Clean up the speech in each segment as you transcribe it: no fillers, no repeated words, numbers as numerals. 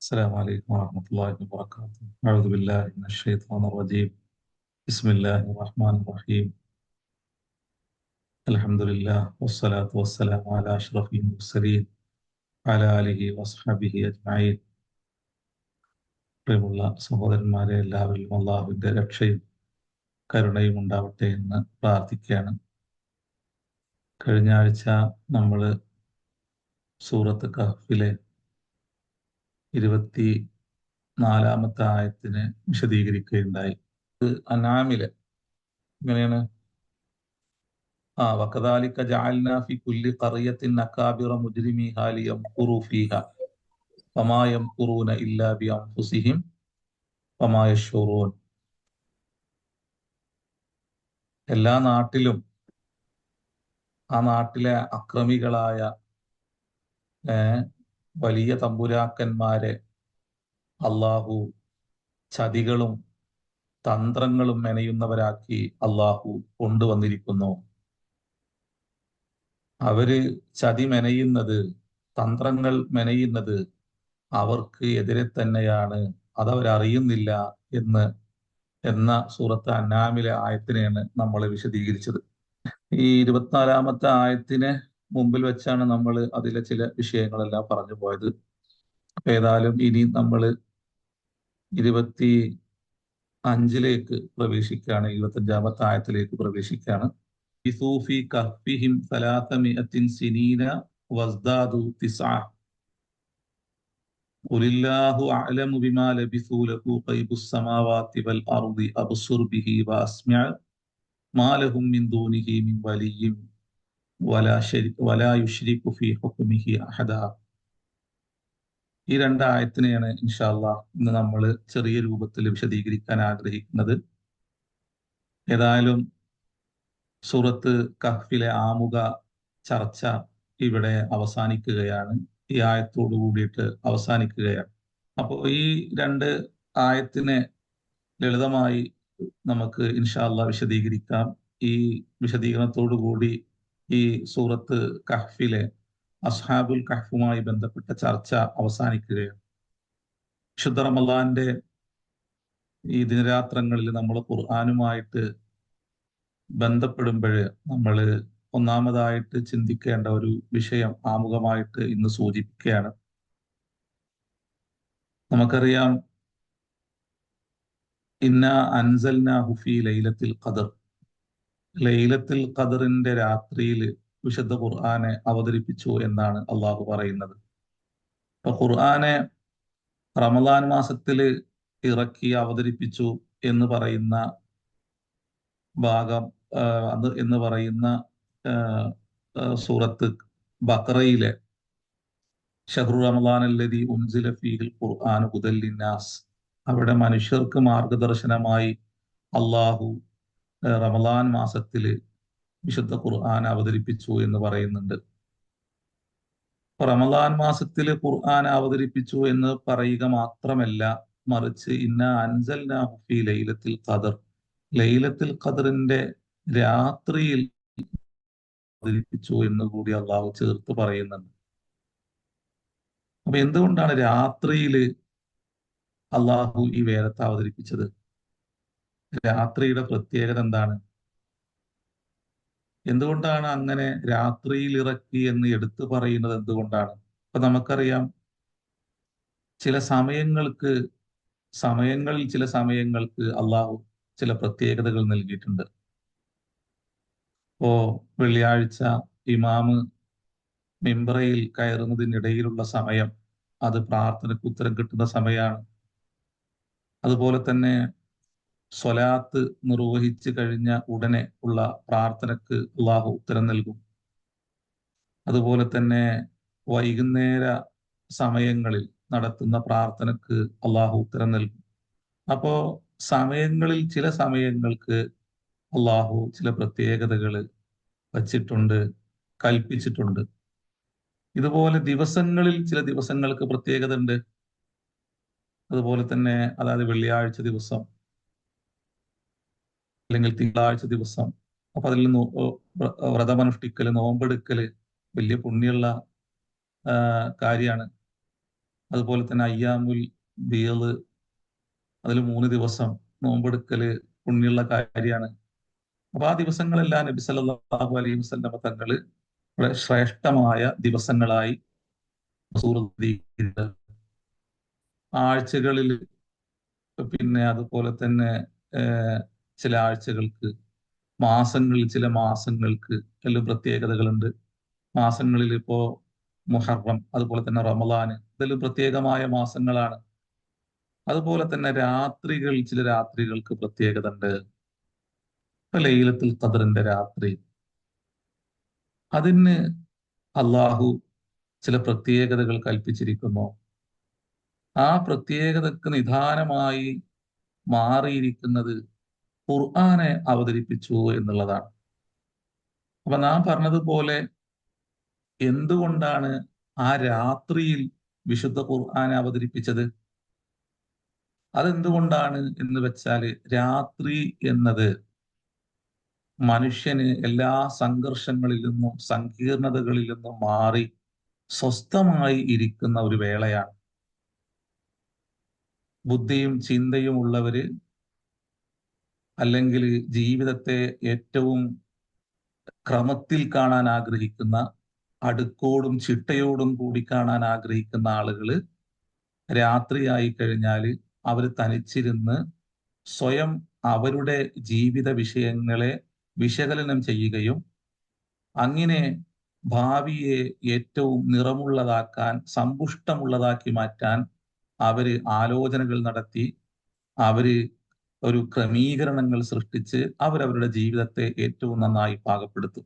السلام عليكم ورحمة الله وبركاته. أعوذ بالله من الشيطان الرجيم. بسم الله الرحمن الرحيم. الحمد لله والصلاة والسلام على أشرف المرسلين وعلى آله وصحبه أجمعين. പ്രിയമുള്ള സഹോദരന്മാരെ, എല്ലാവരിലും അള്ളാഹുവിൻ്റെ രക്ഷയും കരുണയും ഉണ്ടാവട്ടെ എന്ന് പ്രാർത്ഥിക്കുകയാണ്. കഴിഞ്ഞ ആഴ്ച നമ്മൾ സൂറത്ത് കഹ്ഫിലെ 24-ാമത്തെ ആയത്തിനെ വിശദീകരിക്കുകയുണ്ടായി. അനാമിലെ ഇങ്ങനെയാണ്: വകദാലിക ജഅൽനാ ഫി കുല്ലി ഖറിയത്തിൻ അകാബിറ മുജ്രിമീഹാ ലിയംകുറു ഫീഹാ വമാ യംകുറൂന ഇല്ലാ ബിഅൻഫുസിഹിം വമാ യശ്ഉറൂൻ. എല്ലാ നാട്ടിലും ആ നാട്ടിലെ അക്രമികളായ വലിയ തമ്പുരാക്കന്മാരെ അള്ളാഹു ചതികളും തന്ത്രങ്ങളും മെനയുന്നവരാക്കി അള്ളാഹു കൊണ്ടുവന്നിരിക്കുന്നു. അവര് ചതി മെനയുന്നത്, തന്ത്രങ്ങൾ മെനയുന്നത് അവർക്ക് എതിരെ തന്നെയാണ്, അതവരറിയുന്നില്ല എന്ന സൂറത്ത് അന്നാമിലെ ആയത്തിനെയാണ് നമ്മൾ വിശദീകരിച്ചത്. ഈ 24-ാമത്തെ ആയത്തിനെ മുമ്പിൽ വെച്ചാണ് നമ്മൾ അതിലെ ചില വിഷയങ്ങളെല്ലാം പറഞ്ഞു പോയത്. അപ്പൊ ഏതായാലും ഇനി നമ്മൾ 25-ലേക്ക് പ്രവേശിക്കുകയാണ്, 25-ാമത്തെ ആയത്തിലേക്ക് പ്രവേശിക്കുകയാണ്. ഫീ കഹ്ഫിഹിം 300 സിനീന വസ്ദാദു 9. ഖുലില്ലാഹു അഅലമു ബിമാ ലബിസൂ ലഹു ഖൈബുസ് സമാവാതി വൽ അർദി അബ്സുർ ബിഹി വഅസ്മിഅ മാ ലഹും മിൻ ദൂനിഹി മിൻ വലിയ്യിൻ വലാ യുശ്രികു ഫീ ഹുക്മിഹി അഹദാ. ഈ രണ്ടായത്തിനെയാണ് ഇൻഷാ അല്ലാഹ് ഇന്ന് നമ്മൾ ചെറിയ രൂപത്തിൽ വിശദീകരിക്കാൻ ആഗ്രഹിക്കുന്നത്. ഏതായാലും സൂറത്ത് കഹ്ഫിലെ ആമുഖ ചർച്ച ഇവിടെ അവസാനിക്കുകയാണ്. ഈ ആയത്തോടു കൂടിയിട്ട് അവസാനിക്കുകയാണ്. അപ്പോൾ ഈ രണ്ട് ആയത്തിനെ ലളിതമായി നമുക്ക് ഇൻഷാ അല്ലാഹ് വിശദീകരിക്കാം. ഈ വിശദീകരണത്തോടു കൂടി ഈ സൂറത്ത് കഹ്ഫിലെ അസ്ഹാബുൽ കഹ്ഫുമായി ബന്ധപ്പെട്ട ചർച്ച അവസാനിക്കുകയാണ്. വിശുദ്ധ റമളാന്റെ ഈ ദിനരാത്രങ്ങളിൽ നമ്മൾ ഖുർആനുമായിട്ട് ബന്ധപ്പെടുമ്പോൾ നമ്മൾ ഒന്നാമതായിട്ട് ചിന്തിക്കേണ്ട ഒരു വിഷയം ആമുഖമായിട്ട് ഇന്ന് സൂചിപ്പിക്കുകയാണ്. നമുക്കറിയാം, ഇന്നാ അൻസൽനാഹു ഫീ ലൈലത്തുൽ ഖദർ, ലൈലത്തുൽ ഖദറിന്റെ രാത്രിയിൽ വിശുദ്ധ ഖുർആനെ അവതരിപ്പിച്ചു എന്നാണ് അള്ളാഹു പറയുന്നത്. അപ്പൊ ഖുർആനെ റമളാൻ മാസത്തിൽ ഇറക്കി അവതരിപ്പിച്ചു എന്ന് പറയുന്ന ഭാഗം എന്ന് പറയുന്ന സൂറത്ത് ബഖറയിലെ ഷഹ്റു റമളാൻ അല്ലദീ ഉൻസില ഫീഹിൽ ഖുർആനു ഹുദൽ ലിന്നാസ്, അവിടെ മനുഷ്യർക്ക് മാർഗദർശനമായി അള്ളാഹു റമളാൻ മാസത്തിൽ വിശുദ്ധ ഖുർആൻ അവതരിപ്പിച്ചു എന്ന് പറയുന്നുണ്ട്. റമളാൻ മാസത്തിൽ ഖുർആൻ അവതരിപ്പിച്ചു എന്ന് പറയുക മാത്രമല്ല, മറിച്ച് ഇന്നാ അൻസൽനാഹു ഫീ ലൈലത്തുൽ ഖദർ, ലൈലത്തുൽ ഖദറിന്റെ രാത്രിയിൽ അവതരിപ്പിച്ചു എന്ന് കൂടി അള്ളാഹു ചേർത്ത് പറയുന്നുണ്ട്. അപ്പൊ എന്തുകൊണ്ടാണ് രാത്രിയിൽ അള്ളാഹു ഈ വേദത്തെ അവതരിപ്പിച്ചത്? രാത്രിയുടെ പ്രത്യേകത എന്താണ്? എന്തുകൊണ്ടാണ് അങ്ങനെ രാത്രിയിൽ ഇറക്കി എന്ന് എടുത്തു പറയുന്നത്? എന്തുകൊണ്ടാണ്? അപ്പൊ നമുക്കറിയാം, ചില സമയങ്ങൾക്ക് അള്ളാഹു ചില പ്രത്യേകതകൾ നൽകിയിട്ടുണ്ട്. ഇപ്പോ വെള്ളിയാഴ്ച ഇമാമ് മിംബറയിൽ കയറുന്നതിനിടയിലുള്ള സമയം, അത് പ്രാർത്ഥനയ്ക്ക് ഉത്തരം കിട്ടുന്ന സമയമാണ്. അതുപോലെ തന്നെ സ്വലാത്ത് നിർവഹിച്ചു കഴിഞ്ഞ ഉടനെ ഉള്ള പ്രാർത്ഥനയ്ക്ക് അള്ളാഹു ഉത്തരം നൽകും. അതുപോലെ തന്നെ വൈകുന്നേര സമയങ്ങളിൽ നടത്തുന്ന പ്രാർത്ഥനയ്ക്ക് അള്ളാഹു ഉത്തരം നൽകും. അപ്പോ ചില സമയങ്ങൾക്ക് അള്ളാഹു ചില പ്രത്യേകതകൾ വച്ചിട്ടുണ്ട്, കൽപ്പിച്ചിട്ടുണ്ട്. ഇതുപോലെ ചില ദിവസങ്ങൾക്ക് പ്രത്യേകത ഉണ്ട്. അതുപോലെ തന്നെ അതായത് വെള്ളിയാഴ്ച ദിവസം അല്ലെങ്കിൽ തിങ്കളാഴ്ച ദിവസം, അപ്പൊ അതിൽ വ്രതമനുഷ്ഠിക്കല്, നോമ്പെടുക്കല് വലിയ പുണ്യമുള്ള കാര്യമാണ്. അതുപോലെ തന്നെ അയ്യാമുൽ ബീള്, അതിൽ 3 ദിവസം നോമ്പെടുക്കല് പുണ്യമുള്ള കാര്യമാണ്. അപ്പൊ ആ ദിവസങ്ങളെല്ലാം നബി സല്ലല്ലാഹു അലൈഹി വസല്ലമ തങ്ങള് വളരെ ശ്രേഷ്ഠമായ ദിവസങ്ങളായി സൂറത്ത് ആഴ്ചകളിൽ, പിന്നെ അതുപോലെ തന്നെ ചില ആഴ്ചകൾക്ക്, മാസങ്ങളിൽ ചില മാസങ്ങൾക്ക് എല്ലാം പ്രത്യേകതകളുണ്ട്. മാസങ്ങളിൽ ഇപ്പോ മുഹറം, അതുപോലെ തന്നെ റമദാന്, ഇതെല്ലാം പ്രത്യേകമായ മാസങ്ങളാണ്. അതുപോലെ തന്നെ രാത്രികൾ, ചില രാത്രികൾക്ക് പ്രത്യേകത ഉണ്ട്. ഇപ്പൊ ലൈലത്തുൽ ഖദറിന്റെ രാത്രി, അതിന് അള്ളാഹു ചില പ്രത്യേകതകൾ കൽപ്പിച്ചിരിക്കുന്നു. ആ പ്രത്യേകതക്ക് നിദാനമായി മാറിയിരിക്കുന്നത് ഖുർആനെ അവതരിപ്പിച്ചു എന്നുള്ളതാണ്. അപ്പൊ നാം പറഞ്ഞതുപോലെ എന്തുകൊണ്ടാണ് ആ രാത്രിയിൽ വിശുദ്ധ ഖുർആനെ അവതരിപ്പിച്ചത്? അതെന്തുകൊണ്ടാണ് എന്ന് വെച്ചാല്, രാത്രി എന്നത് മനുഷ്യന് എല്ലാ സംഘർഷങ്ങളിൽ നിന്നും സങ്കീർണതകളിൽ നിന്നും മാറി സ്വസ്ഥമായി ഇരിക്കുന്ന ഒരു വേളയാണ്. ബുദ്ധിയും ചിന്തയും ഉള്ളവര്, അല്ലെങ്കിൽ ജീവിതത്തെ ഏറ്റവും ക്രമത്തിൽ കാണാൻ ആഗ്രഹിക്കുന്ന, അടുക്കോടും ചിട്ടയോടും കൂടി കാണാൻ ആഗ്രഹിക്കുന്ന ആളുകള് രാത്രിയായി കഴിഞ്ഞാല് അവര് തനിച്ചിരുന്ന് സ്വയം അവരുടെ ജീവിത വിഷയങ്ങളെ വിശകലനം ചെയ്യുകയും അങ്ങനെ ഭാവിയെ ഏറ്റവും നിറമുള്ളതാക്കാൻ, സമ്പുഷ്ടമുള്ളതാക്കി മാറ്റാൻ അവര് ആലോചനകൾ നടത്തി, അവര് ഒരു ക്രമീകരണങ്ങൾ സൃഷ്ടിച്ച് അവരവരുടെ ജീവിതത്തെ ഏറ്റവും നന്നായി പാകപ്പെടുത്തും.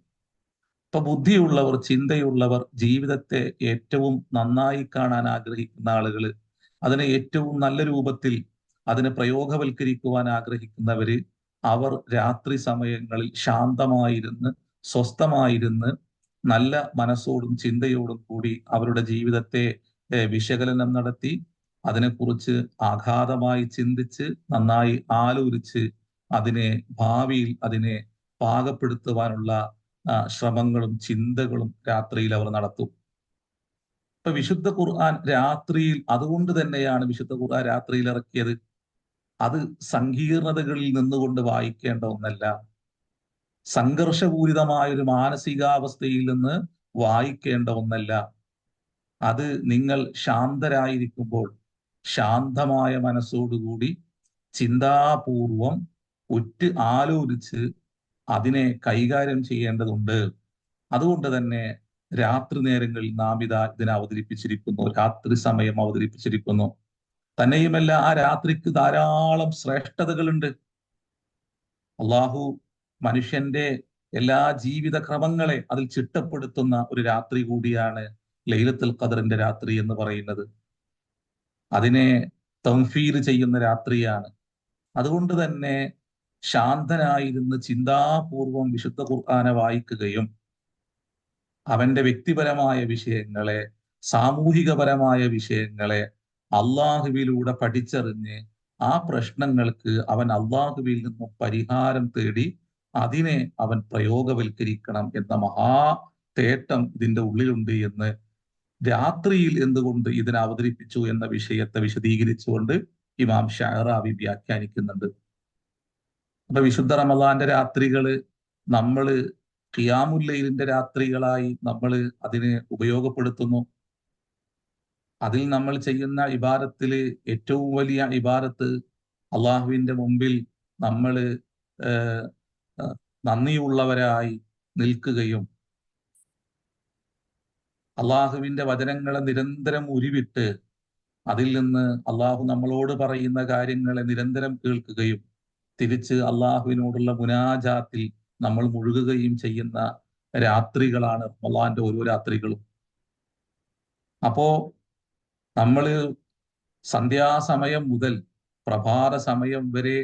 ഇപ്പൊ ബുദ്ധിയുള്ളവർ, ചിന്തയുള്ളവർ, ജീവിതത്തെ ഏറ്റവും നന്നായി കാണാൻ ആഗ്രഹിക്കുന്ന ആളുകൾ, അതിനെ ഏറ്റവും നല്ല രൂപത്തിൽ അതിനെ പ്രയോഗവൽക്കരിക്കുവാൻ ആഗ്രഹിക്കുന്നവര്, അവർ രാത്രി സമയങ്ങളിൽ ശാന്തമായിരുന്ന്, സ്വസ്ഥമായിരുന്ന്, നല്ല മനസ്സോടും ചിന്തയോടും കൂടി അവരുടെ ജീവിതത്തെ വിശകലനം നടത്തി, അതിനെക്കുറിച്ച് ആഘാതമായി ചിന്തിച്ച്, നന്നായി ആലോചിച്ച്, അതിനെ ഭാവിയിൽ അതിനെ പാകപ്പെടുത്തുവാനുള്ള ശ്രമങ്ങളും ചിന്തകളും രാത്രിയിൽ അവർ നടത്തും. ഇപ്പൊ വിശുദ്ധ ഖുർആൻ രാത്രിയിൽ, അതുകൊണ്ട് തന്നെയാണ് വിശുദ്ധ ഖുർആൻ രാത്രിയിൽ ഇറക്കിയത്. അത് സങ്കീർണതകളിൽ നിന്നുകൊണ്ട് വായിക്കേണ്ട ഒന്നല്ല. സംഘർഷപൂരിതമായ ഒരു മാനസികാവസ്ഥയിൽ നിന്ന് വായിക്കേണ്ട ഒന്നല്ല. അത് നിങ്ങൾ ശാന്തരായിരിക്കുമ്പോൾ, ശാന്തമായ മനസ്സോടുകൂടി ചിന്താപൂർവം ഒറ്റ് ആലോചിച്ച് അതിനെ കൈകാര്യം ചെയ്യേണ്ടതുണ്ട്. അതുകൊണ്ട് തന്നെ രാത്രി നേരങ്ങളിൽ നാം ഇതിനെ അവതരിപ്പിച്ചിരിക്കുന്നു, രാത്രി സമയം അവതരിപ്പിച്ചിരിക്കുന്നു. തന്നെയുമല്ല, ആ രാത്രിക്ക് ധാരാളം ശ്രേഷ്ഠതകളുണ്ട്. അള്ളാഹു മനുഷ്യന്റെ എല്ലാ ജീവിത ക്രമങ്ങളെ അതിൽ ചിട്ടപ്പെടുത്തുന്ന ഒരു രാത്രി കൂടിയാണ് ലൈലത്തുൽ ഖദറിന്റെ രാത്രി എന്ന് പറയുന്നത്. അതിനെ തൻഫീർ ചെയ്യുന്ന രാത്രിയാണ്. അതുകൊണ്ട് തന്നെ ശാന്തനായിരുന്ന് ചിന്താപൂർവം വിശുദ്ധ ഖുർആനെ വായിക്കുകയും അവന്റെ വ്യക്തിപരമായ വിഷയങ്ങളെ, സാമൂഹികപരമായ വിഷയങ്ങളെ അള്ളാഹുവിലൂടെ പഠിച്ചറിഞ്ഞ് ആ പ്രശ്നങ്ങൾക്ക് അവൻ അള്ളാഹുവിൽ നിന്നും പരിഹാരം തേടി അതിനെ അവൻ പ്രയോഗവൽക്കരിക്കണം എന്ന മഹാ തേട്ടം ഇതിന്റെ ഉള്ളിലുണ്ട് എന്ന് രാത്രിയിൽ എന്തുകൊണ്ട് ഇതിനെ അവതരിപ്പിച്ചു എന്ന വിഷയത്തെ വിശദീകരിച്ചുകൊണ്ട് ഇമാം ഷഅറാവി വ്യാഖ്യാനിക്കുന്നുണ്ട്. അപ്പൊ വിശുദ്ധ റമദാന്റെ രാത്രികള് നമ്മള് ഖിയാമുൽ ലൈലിന്റെ രാത്രികളായി നമ്മൾ അതിനെ ഉപയോഗപ്പെടുത്തുന്നു. അതിൽ നമ്മൾ ചെയ്യുന്ന ഇബാദത്തില് ഏറ്റവും വലിയ ഇബാദത്ത് അള്ളാഹുവിന്റെ മുമ്പിൽ നമ്മൾ നന്ദിയുള്ളവരായി നിൽക്കുകയും അള്ളാഹുവിന്റെ വചനങ്ങളെ നിരന്തരം ഉരുവിട്ട് അതിൽ നിന്ന് അള്ളാഹു നമ്മളോട് പറയുന്ന കാര്യങ്ങളെ നിരന്തരം കേൾക്കുകയും തിരിച്ച് അള്ളാഹുവിനോടുള്ള മുനാജാത്തിൽ നമ്മൾ മുഴുകുകയും ചെയ്യുന്ന രാത്രികളാണ് റമളാന്റെ ഓരോ രാത്രികളും. അപ്പോ നമ്മള് സന്ധ്യാസമയം മുതൽ പ്രഭാത സമയം വരെ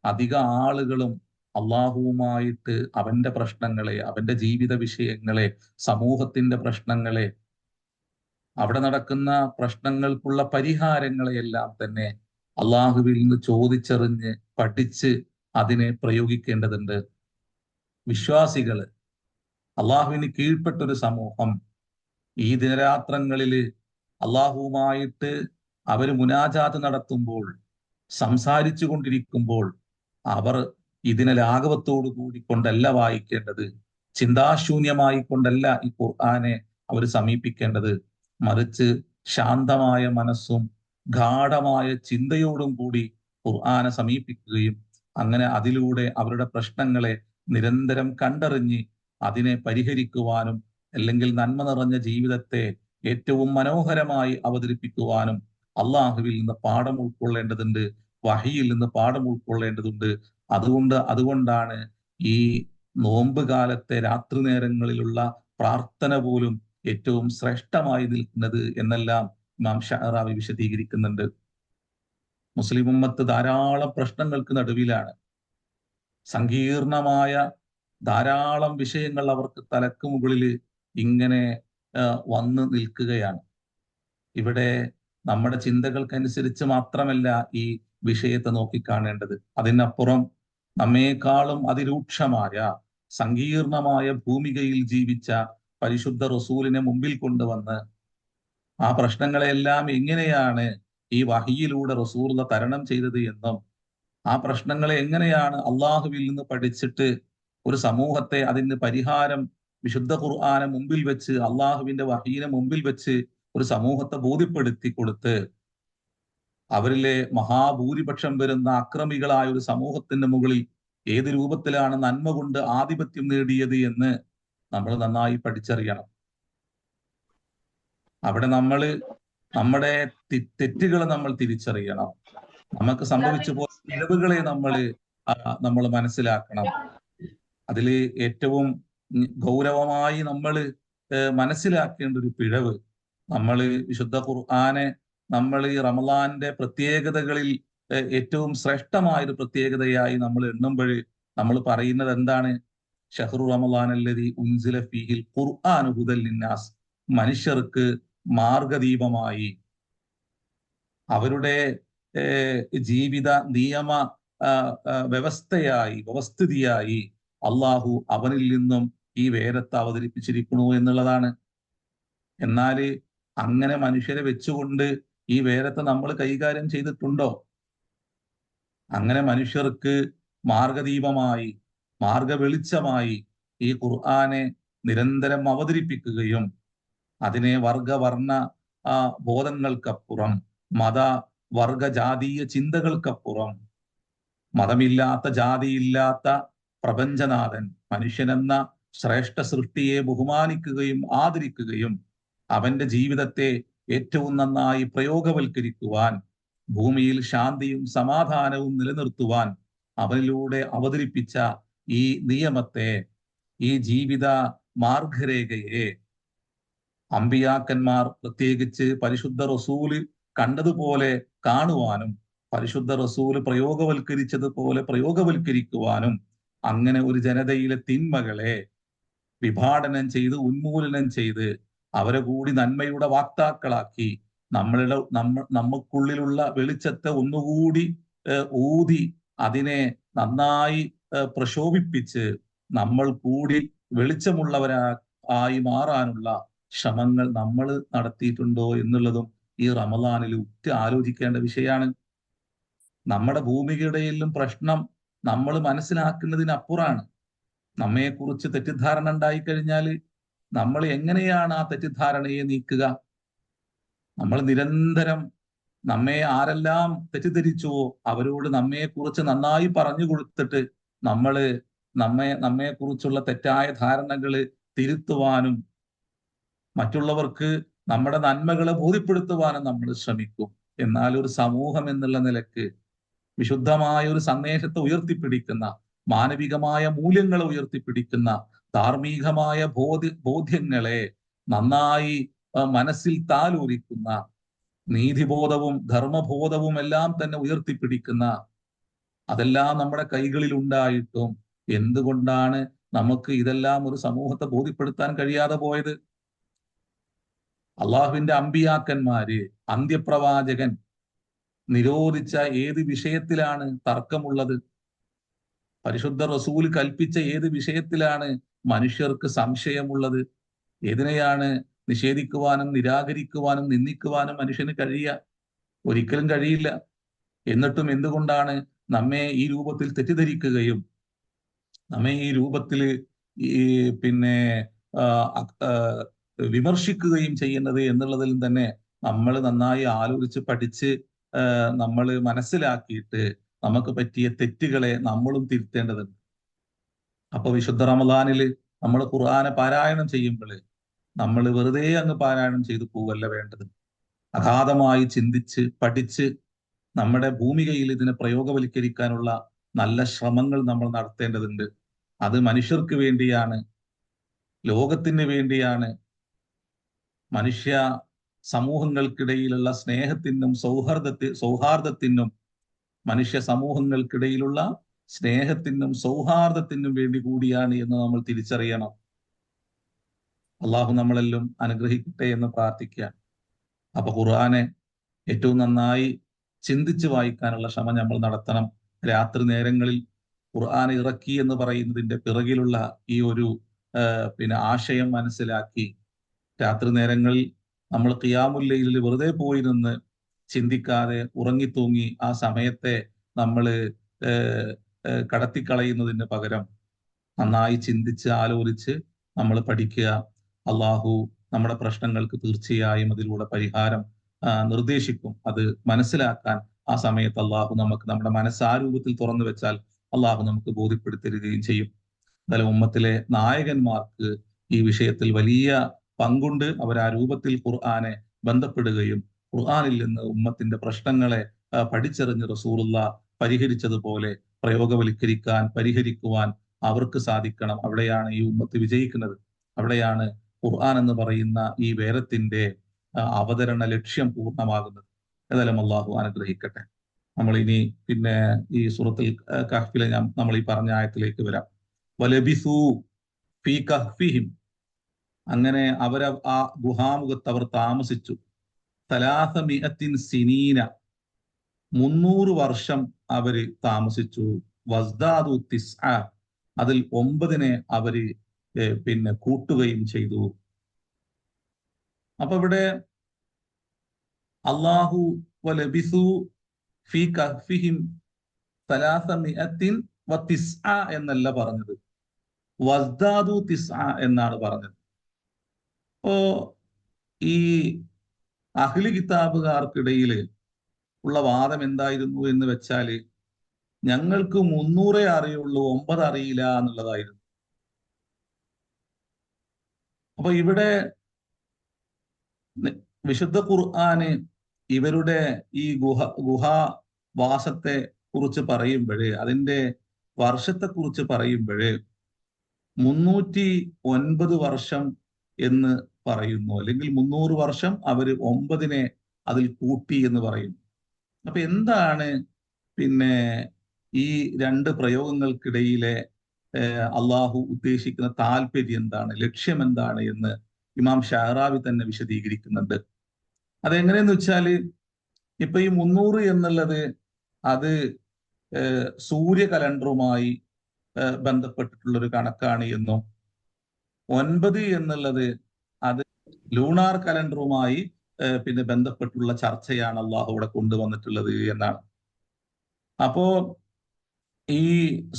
അധിക ആളുകളും അള്ളാഹുവുമായിട്ട് അവന്റെ പ്രശ്നങ്ങളെ, അവന്റെ ജീവിത വിഷയങ്ങളെ, സമൂഹത്തിന്റെ പ്രശ്നങ്ങളെ, അവിടെ നടക്കുന്ന പ്രശ്നങ്ങൾക്കുള്ള പരിഹാരങ്ങളെയെല്ലാം തന്നെ അള്ളാഹുവിൽ നിന്ന് ചോദിച്ചറിഞ്ഞ് പഠിച്ച് അതിനെ പ്രയോഗിക്കേണ്ടതുണ്ട്. വിശ്വാസികള്, അള്ളാഹുവിന് കീഴ്പ്പെട്ടൊരു സമൂഹം ഈ ദിനരാത്രങ്ങളില് അള്ളാഹുവുമായിട്ട് അവർ മുനാജാത്ത് നടത്തുമ്പോൾ, സംസാരിച്ചു കൊണ്ടിരിക്കുമ്പോൾ അവർ ഇതിനെ ലാഘവത്തോടു കൂടി കൊണ്ടല്ല വായിക്കേണ്ടത്, ചിന്താശൂന്യമായി കൊണ്ടല്ല ഈ ഖുർആനെ അവർ സമീപിക്കേണ്ടത്. മറിച്ച് ശാന്തമായ മനസ്സും ഗാഢമായ ചിന്തയോടും കൂടി ഖുർആനെ സമീപിക്കുകയും അങ്ങനെ അതിലൂടെ അവരുടെ പ്രശ്നങ്ങളെ നിരന്തരം കണ്ടറിഞ്ഞ് അതിനെ പരിഹരിക്കുവാനും അല്ലെങ്കിൽ നന്മ നിറഞ്ഞ ജീവിതത്തെ ഏറ്റവും മനോഹരമായി അവതരിപ്പിക്കുവാനും അള്ളാഹുവിൽ നിന്ന് പാഠം ഉൾക്കൊള്ളേണ്ടതുണ്ട്, വഹിയിൽ നിന്ന് പാഠം ഉൾക്കൊള്ളേണ്ടതുണ്ട്. അതുകൊണ്ടാണ് ഈ നോമ്പ് കാലത്തെ രാത്രി നേരങ്ങളിലുള്ള പ്രാർത്ഥന പോലും ഏറ്റവും ശ്രേഷ്ഠമായി നിൽക്കുന്നത് എന്നെല്ലാം ഇമാം ഷഅറാവി വിശദീകരിക്കുന്നുണ്ട്. മുസ്ലിം ഉമ്മത്ത് ധാരാളം പ്രശ്നങ്ങൾക്ക് നടുവിലാണ്. സങ്കീർണമായ ധാരാളം വിഷയങ്ങൾ അവർക്ക് തലക്ക് മുകളിൽ ഇങ്ങനെ വന്ന് നിൽക്കുകയാണ്. ഇവിടെ നമ്മുടെ ചിന്തകൾക്കനുസരിച്ച് മാത്രമല്ല ഈ വിഷയത്തെ നോക്കിക്കാണേണ്ടത്. അതിനപ്പുറം നമ്മേക്കാളും അതിരൂക്ഷമായ സങ്കീർണമായ ഭൂമികയിൽ ജീവിച്ച പരിശുദ്ധ റസൂലിനെ മുമ്പിൽ കൊണ്ടുവന്ന് ആ പ്രശ്നങ്ങളെല്ലാം എങ്ങനെയാണ് ഈ വഹിയിലൂടെ റസൂലുള്ള തരണം ചെയ്തത് എന്നും ആ പ്രശ്നങ്ങളെ എങ്ങനെയാണ് അള്ളാഹുവിൽ നിന്ന് പഠിച്ചിട്ട് ഒരു സമൂഹത്തെ അതിന് പരിഹാരം വിശുദ്ധ ഖുർആനെ മുമ്പിൽ വെച്ച് അള്ളാഹുവിന്റെ വഹീനെ മുമ്പിൽ വെച്ച് ഒരു സമൂഹത്തെ ബോധ്യപ്പെടുത്തി കൊടുത്ത് അവരിലെ മഹാഭൂരിപക്ഷം വരുന്ന അക്രമികളായ ഒരു സമൂഹത്തിന്റെ മുകളിൽ ഏത് രൂപത്തിലാണ് നന്മ കൊണ്ട് ആധിപത്യം നേടിയത് എന്ന് നമ്മൾ നന്നായി പഠിച്ചറിയണം. അവിടെ നമ്മുടെ തെറ്റുകൾ നമ്മൾ തിരിച്ചറിയണം. നമുക്ക് സംഭവിച്ചു പോയ പിഴവുകളെ നമ്മൾ മനസ്സിലാക്കണം. അതിൽ ഏറ്റവും ഗൗരവമായി നമ്മൾ മനസ്സിലാക്കേണ്ട ഒരു പിഴവ്, നമ്മൾ വിശുദ്ധ ഖുർആനെ നമ്മൾ ഈ റമളാന്റെ പ്രത്യേകതകളിൽ ഏറ്റവും ശ്രേഷ്ഠമായ ഒരു പ്രത്യേകതയായി നമ്മൾ എണ്ണുമ്പോൾ നമ്മൾ പറയുന്നത് എന്താണ്? ഷഹ്റു റമളാൻ അല്ലദീ ഉൻസില ഫീഹിൽ ഖുർആനു ഹുദൽ ലിന്നാസ്, മനുഷ്യർക്ക് മാർഗദീപമായി അവരുടെ ജീവിത നിയമ വ്യവസ്ഥിതിയായി അള്ളാഹു അവനിൽ നിന്നും ഈ വേദത്തെ അവതരിപ്പിച്ചിരിക്കുന്നു എന്നുള്ളതാണ്. എന്നാൽ അങ്ങനെ മനുഷ്യരെ വെച്ചുകൊണ്ട് ഈ വേദത്തെ നമ്മൾ കൈകാര്യം ചെയ്തിട്ടുണ്ടോ? അങ്ങനെ മനുഷ്യർക്ക് മാർഗദീപമായി മാർഗവെളിച്ചമായി ഈ ഖുർആനെ നിരന്തരം അവതരിപ്പിക്കുകയും അതിനെ വർഗവർണ്ണ ബോധങ്ങൾക്കപ്പുറം മത വർഗ ജാതീയ ചിന്തകൾക്കപ്പുറം മതമില്ലാത്ത ജാതിയില്ലാത്ത പ്രപഞ്ചനാഥൻ മനുഷ്യനെന്ന ശ്രേഷ്ഠ സൃഷ്ടിയെ ബഹുമാനിക്കുകയും ആദരിക്കുകയും അവന്റെ ജീവിതത്തെ ഏറ്റവും നന്നായി പ്രയോഗവൽക്കരിക്കുവാൻ, ഭൂമിയിൽ ശാന്തിയും സമാധാനവും നിലനിർത്തുവാൻ അവനിലൂടെ അവതരിപ്പിച്ച ഈ നിയമത്തെ, ഈ ജീവിത മാർഗരേഖയെ അമ്പിയാക്കന്മാർ പ്രത്യേകിച്ച് പരിശുദ്ധ റസൂല് കണ്ടതുപോലെ കാണുവാനും പരിശുദ്ധ റസൂല് പ്രയോഗവൽക്കരിച്ചതുപോലെ പ്രയോഗവൽക്കരിക്കുവാനും അങ്ങനെ ഒരു ജനതയിലെ തിന്മകളെ വിഭാടനം ചെയ്ത് ഉന്മൂലനം ചെയ്ത് അവരെ കൂടി നന്മയുടെ വാക്താക്കളാക്കി നമുക്കുള്ളിലുള്ള വെളിച്ചത്തെ ഒന്നുകൂടി ഊതി അതിനെ നന്നായി പ്രശോഭിപ്പിച്ച് നമ്മൾ കൂടി വെളിച്ചമുള്ളവരായി മാറാനുള്ള ശ്രമങ്ങൾ നമ്മൾ നടത്തിയിട്ടുണ്ടോ എന്നുള്ളതും ഈ റമളാനിൽ ആലോചിക്കേണ്ട വിഷയമാണ്. നമ്മുടെ ഭൂമികയുടെയെല്ലാം പ്രശ്നം നമ്മൾ മനസ്സിലാക്കുന്നതിനപ്പുറമാണ്. നമ്മെക്കുറിച്ച് തെറ്റിദ്ധാരണ ഉണ്ടായിക്കഴിഞ്ഞാൽ നമ്മൾ എങ്ങനെയാണ് ആ തെറ്റിദ്ധാരണയെ നീക്കുക? നമ്മൾ നിരന്തരം നമ്മെ ആരെല്ലാം തെറ്റിദ്ധരിച്ചുവോ അവരോട് നമ്മെക്കുറിച്ച് നന്നായി പറഞ്ഞു കൊടുത്തിട്ട് നമ്മെക്കുറിച്ചുള്ള തെറ്റായ ധാരണകൾ തിരുത്തുവാനും മറ്റുള്ളവർക്ക് നമ്മുടെ നന്മകളെ ബോധ്യപ്പെടുത്തുവാനും നമ്മൾ ശ്രമിക്കും. എന്നാൽ ഒരു സമൂഹം എന്നുള്ള നിലക്ക് വിശുദ്ധമായ ഒരു സന്ദേശത്തെ ഉയർത്തിപ്പിടിക്കുന്ന, മാനവികമായ മൂല്യങ്ങളെ ഉയർത്തിപ്പിടിക്കുന്ന, ധാർമ്മികമായ ബോധ്യങ്ങളെ നന്നായി മനസ്സിൽ താലോലിക്കുന്ന, നീതിബോധവും ധർമ്മബോധവും എല്ലാം തന്നെ ഉയർത്തിപ്പിടിക്കുന്ന, അതെല്ലാം നമ്മുടെ കൈകളിൽ ഉണ്ടായിട്ടും എന്തുകൊണ്ടാണ് നമുക്ക് ഇതെല്ലാം ഒരു സമൂഹത്തെ ബോധ്യപ്പെടുത്താൻ കഴിയാതെ പോയത്? അള്ളാഹുവിന്റെ അമ്പിയാക്കന്മാര്, അന്ത്യപ്രവാചകൻ നിരോധിച്ച ഏത് വിഷയത്തിലാണ് തർക്കമുള്ളത്? പരിശുദ്ധ റസൂൽ കൽപ്പിച്ച ഏത് വിഷയത്തിലാണ് മനുഷ്യർക്ക് സംശയമുള്ളത്? ഏതിനെയാണ് നിഷേധിക്കുവാനും നിരാകരിക്കുവാനും നിന്ദിക്കുവാനും മനുഷ്യന് ഒരിക്കലും കഴിയില്ല. എന്നിട്ടും എന്തുകൊണ്ടാണ് നമ്മെ ഈ രൂപത്തിൽ തെറ്റിദ്ധരിക്കുകയും നമ്മെ ഈ രൂപത്തിൽ ഈ പിന്നെ വിമർശിക്കുകയും ചെയ്യുന്നത് എന്നുള്ളതിൽ തന്നെ നമ്മൾ നന്നായി ആലോചിച്ച് പഠിച്ച് നമ്മൾ മനസ്സിലാക്കിയിട്ട് നമുക്ക് പറ്റിയ തെറ്റുകളെ നമ്മളും തിരുത്തേണ്ടതുണ്ട്. അപ്പൊ വിശുദ്ധ റമദാനില് നമ്മൾ ഖുർആനെ പാരായണം ചെയ്യുമ്പോൾ നമ്മൾ വെറുതെ അങ്ങ് പാരായണം ചെയ്തു പോവല്ല വേണ്ടത്. അഗാധമായി ചിന്തിച്ച് പഠിച്ച് നമ്മുടെ ഭൂമികയിൽ ഇതിനെ പ്രയോഗവൽക്കരിക്കാനുള്ള നല്ല ശ്രമങ്ങൾ നമ്മൾ നടത്തേണ്ടതുണ്ട്. അത് മനുഷ്യർക്ക് വേണ്ടിയാണ്, ലോകത്തിന് വേണ്ടിയാണ്, മനുഷ്യ സമൂഹങ്ങൾക്കിടയിലുള്ള സ്നേഹത്തിനും സൗഹാർദ്ദത്തിനും മനുഷ്യ സമൂഹങ്ങൾക്കിടയിലുള്ള സ്നേഹത്തിനും സൗഹാർദ്ദത്തിനും വേണ്ടി കൂടിയാണ് എന്ന് നമ്മൾ തിരിച്ചറിയണം. അള്ളാഹു നമ്മളെല്ലാം അനുഗ്രഹിക്കട്ടെ എന്ന് പ്രാർത്ഥിക്കുക. അപ്പൊ ഖുർആനെ ഏറ്റവും നന്നായി ചിന്തിച്ച് വായിക്കാനുള്ള ശ്രമം നമ്മൾ നടത്തണം. രാത്രി നേരങ്ങളിൽ ഖുർആൻ ഇറക്കി എന്ന് പറയുന്നതിന്റെ പിറകിലുള്ള ഈ ഒരു ആശയം മനസ്സിലാക്കി രാത്രി നേരങ്ങളിൽ നമ്മൾ ഖിയാമുൽ ലൈലിൽ വെറുതെ പോയി നിന്ന് ചിന്തിക്കാതെ ഉറങ്ങിത്തൂങ്ങി ആ സമയത്തെ നമ്മൾ കടത്തിക്കളയുന്നതിന് പകരം നന്നായി ചിന്തിച്ച് ആലോചിച്ച് നമ്മൾ പഠിക്കുക. അള്ളാഹു നമ്മുടെ പ്രശ്നങ്ങൾക്ക് തീർച്ചയായും അതിലൂടെ പരിഹാരം നിർദ്ദേശിക്കും. അത് മനസ്സിലാക്കാൻ ആ സമയത്ത് അള്ളാഹു നമുക്ക് നമ്മുടെ മനസ്സ് ആ രൂപത്തിൽ തുറന്നു വെച്ചാൽ അള്ളാഹു നമുക്ക് ബോധ്യപ്പെടുത്തരുകയും ചെയ്യും. എന്തായാലും ഉമ്മത്തിലെ നായകന്മാർക്ക് ഈ വിഷയത്തിൽ വലിയ പങ്കുണ്ട്. അവർ ആ രൂപത്തിൽ ഖുർആനെ ബന്ധപ്പെടുകയും ഖുർആനിൽ നിന്ന് ഉമ്മത്തിന്റെ പ്രശ്നങ്ങളെ പഠിച്ചറിഞ്ഞ് റസൂലുള്ള പരിഹരിച്ചതുപോലെ പരിഹരിക്കുവാൻ അവർക്ക് സാധിക്കണം. അവിടെയാണ് ഈ ഉമ്മത്ത് വിജയിക്കുന്നത്. അവിടെയാണ് ഖുർആൻ എന്ന് പറയുന്ന ഈ വേദത്തിന്റെ അവതരണ ലക്ഷ്യം പൂർണ്ണമാകുന്നത്. ഏതായാലും അള്ളാഹു അനുഗ്രഹിക്കട്ടെ. നമ്മൾ ഇനി ഈ സൂറത്തുൽ കഹ്ഫിലെ നമ്മൾ ഈ പറഞ്ഞ ആയത്തിലേക്ക് വരാം. വലബിസു ഫീ കഹ്ഫിഹിം, അങ്ങനെ ആ ഗുഹാമുഖത്ത് അവർ താമസിച്ചു. 300 സിനീന, 300 വർഷം അവര് താമസിച്ചു. വസ്ദാദു തിസ്അ, അതിൽ 9 അവര് കൂട്ടുകയും ചെയ്തു. അപ്പൊ ഇവിടെ അള്ളാഹു വലബിസു ഫീ കഹ്ഫിഹിം 300 എന്നല്ല പറഞ്ഞത്, വസ്ദാദു തിസ്അ എന്നാണ് പറഞ്ഞത്. അപ്പോ ഈ അഹ്ലി കിതാബുകാർക്കിടയിൽ ഉള്ള വാദം എന്തായിരുന്നു എന്ന് വെച്ചാല്, ഞങ്ങൾക്ക് 300 അറിയുള്ളൂ, 9 അറിയില്ല എന്നുള്ളതായിരുന്നു. അപ്പൊ ഇവിടെ വിശുദ്ധ ഖുർആന് ഇവരുടെ ഈ ഗുഹാവാസത്തെ കുറിച്ച് പറയുമ്പോഴേ, അതിന്റെ വർഷത്തെ കുറിച്ച് പറയുമ്പോഴേ 309 വർഷം എന്ന് പറയുന്നു. അല്ലെങ്കിൽ 300 വർഷം അവര് 9 അതിൽ കൂട്ടി എന്ന് പറയുന്നു. അപ്പൊ എന്താണ് ഈ രണ്ട് പ്രയോഗങ്ങൾക്കിടയിലെ അള്ളാഹു ഉദ്ദേശിക്കുന്ന താല്പര്യം എന്താണ്, ലക്ഷ്യം എന്താണ് എന്ന് ഇമാം ഷഹറാവി തന്നെ വിശദീകരിക്കുന്നുണ്ട്. അതെങ്ങനെയെന്ന് വെച്ചാല്, ഇപ്പൊ ഈ 300 എന്നുള്ളത് അത് സൂര്യ കലണ്ടറുമായി ബന്ധപ്പെട്ടിട്ടുള്ള ഒരു കണക്കാണ് എന്നും 9 എന്നുള്ളത് അത് ലൂണാർ കലണ്ടറുമായി ബന്ധപ്പെട്ടുള്ള ചർച്ചയാണ് അള്ളാഹു ഇവിടെ കൊണ്ടുവന്നിട്ടുള്ളത് എന്നാണ്. അപ്പോ ഈ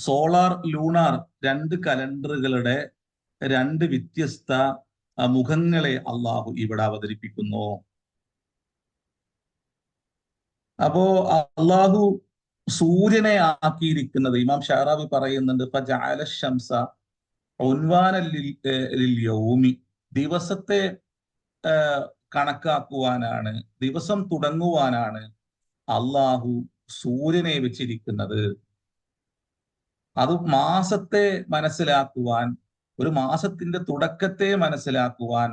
സോളാർ ലൂണാർ 2 കലണ്ടറുകളുടെ 2 വ്യത്യസ്ത മുഖങ്ങളെ അള്ളാഹു ഇവിടെ അവതരിപ്പിക്കുന്നു. അപ്പോ അള്ളാഹു സൂര്യനെ ആക്കിയിരിക്കുന്നത്, ഇമാം ഷഹറാവി പറയുന്നുണ്ട്, ഫജഅല ശംസ ഉൻവാനൻ ലിൽ യൗമി, ദിവസത്തെ കണക്കാക്കുവാനാണ്, ദിവസം തുടങ്ങുവാനാണ് അള്ളാഹു സൂര്യനെ വെച്ചിരിക്കുന്നത്. അത് മാസത്തെ മനസ്സിലാക്കുവാൻ, ഒരു മാസത്തിന്റെ തുടക്കത്തെ മനസ്സിലാക്കുവാൻ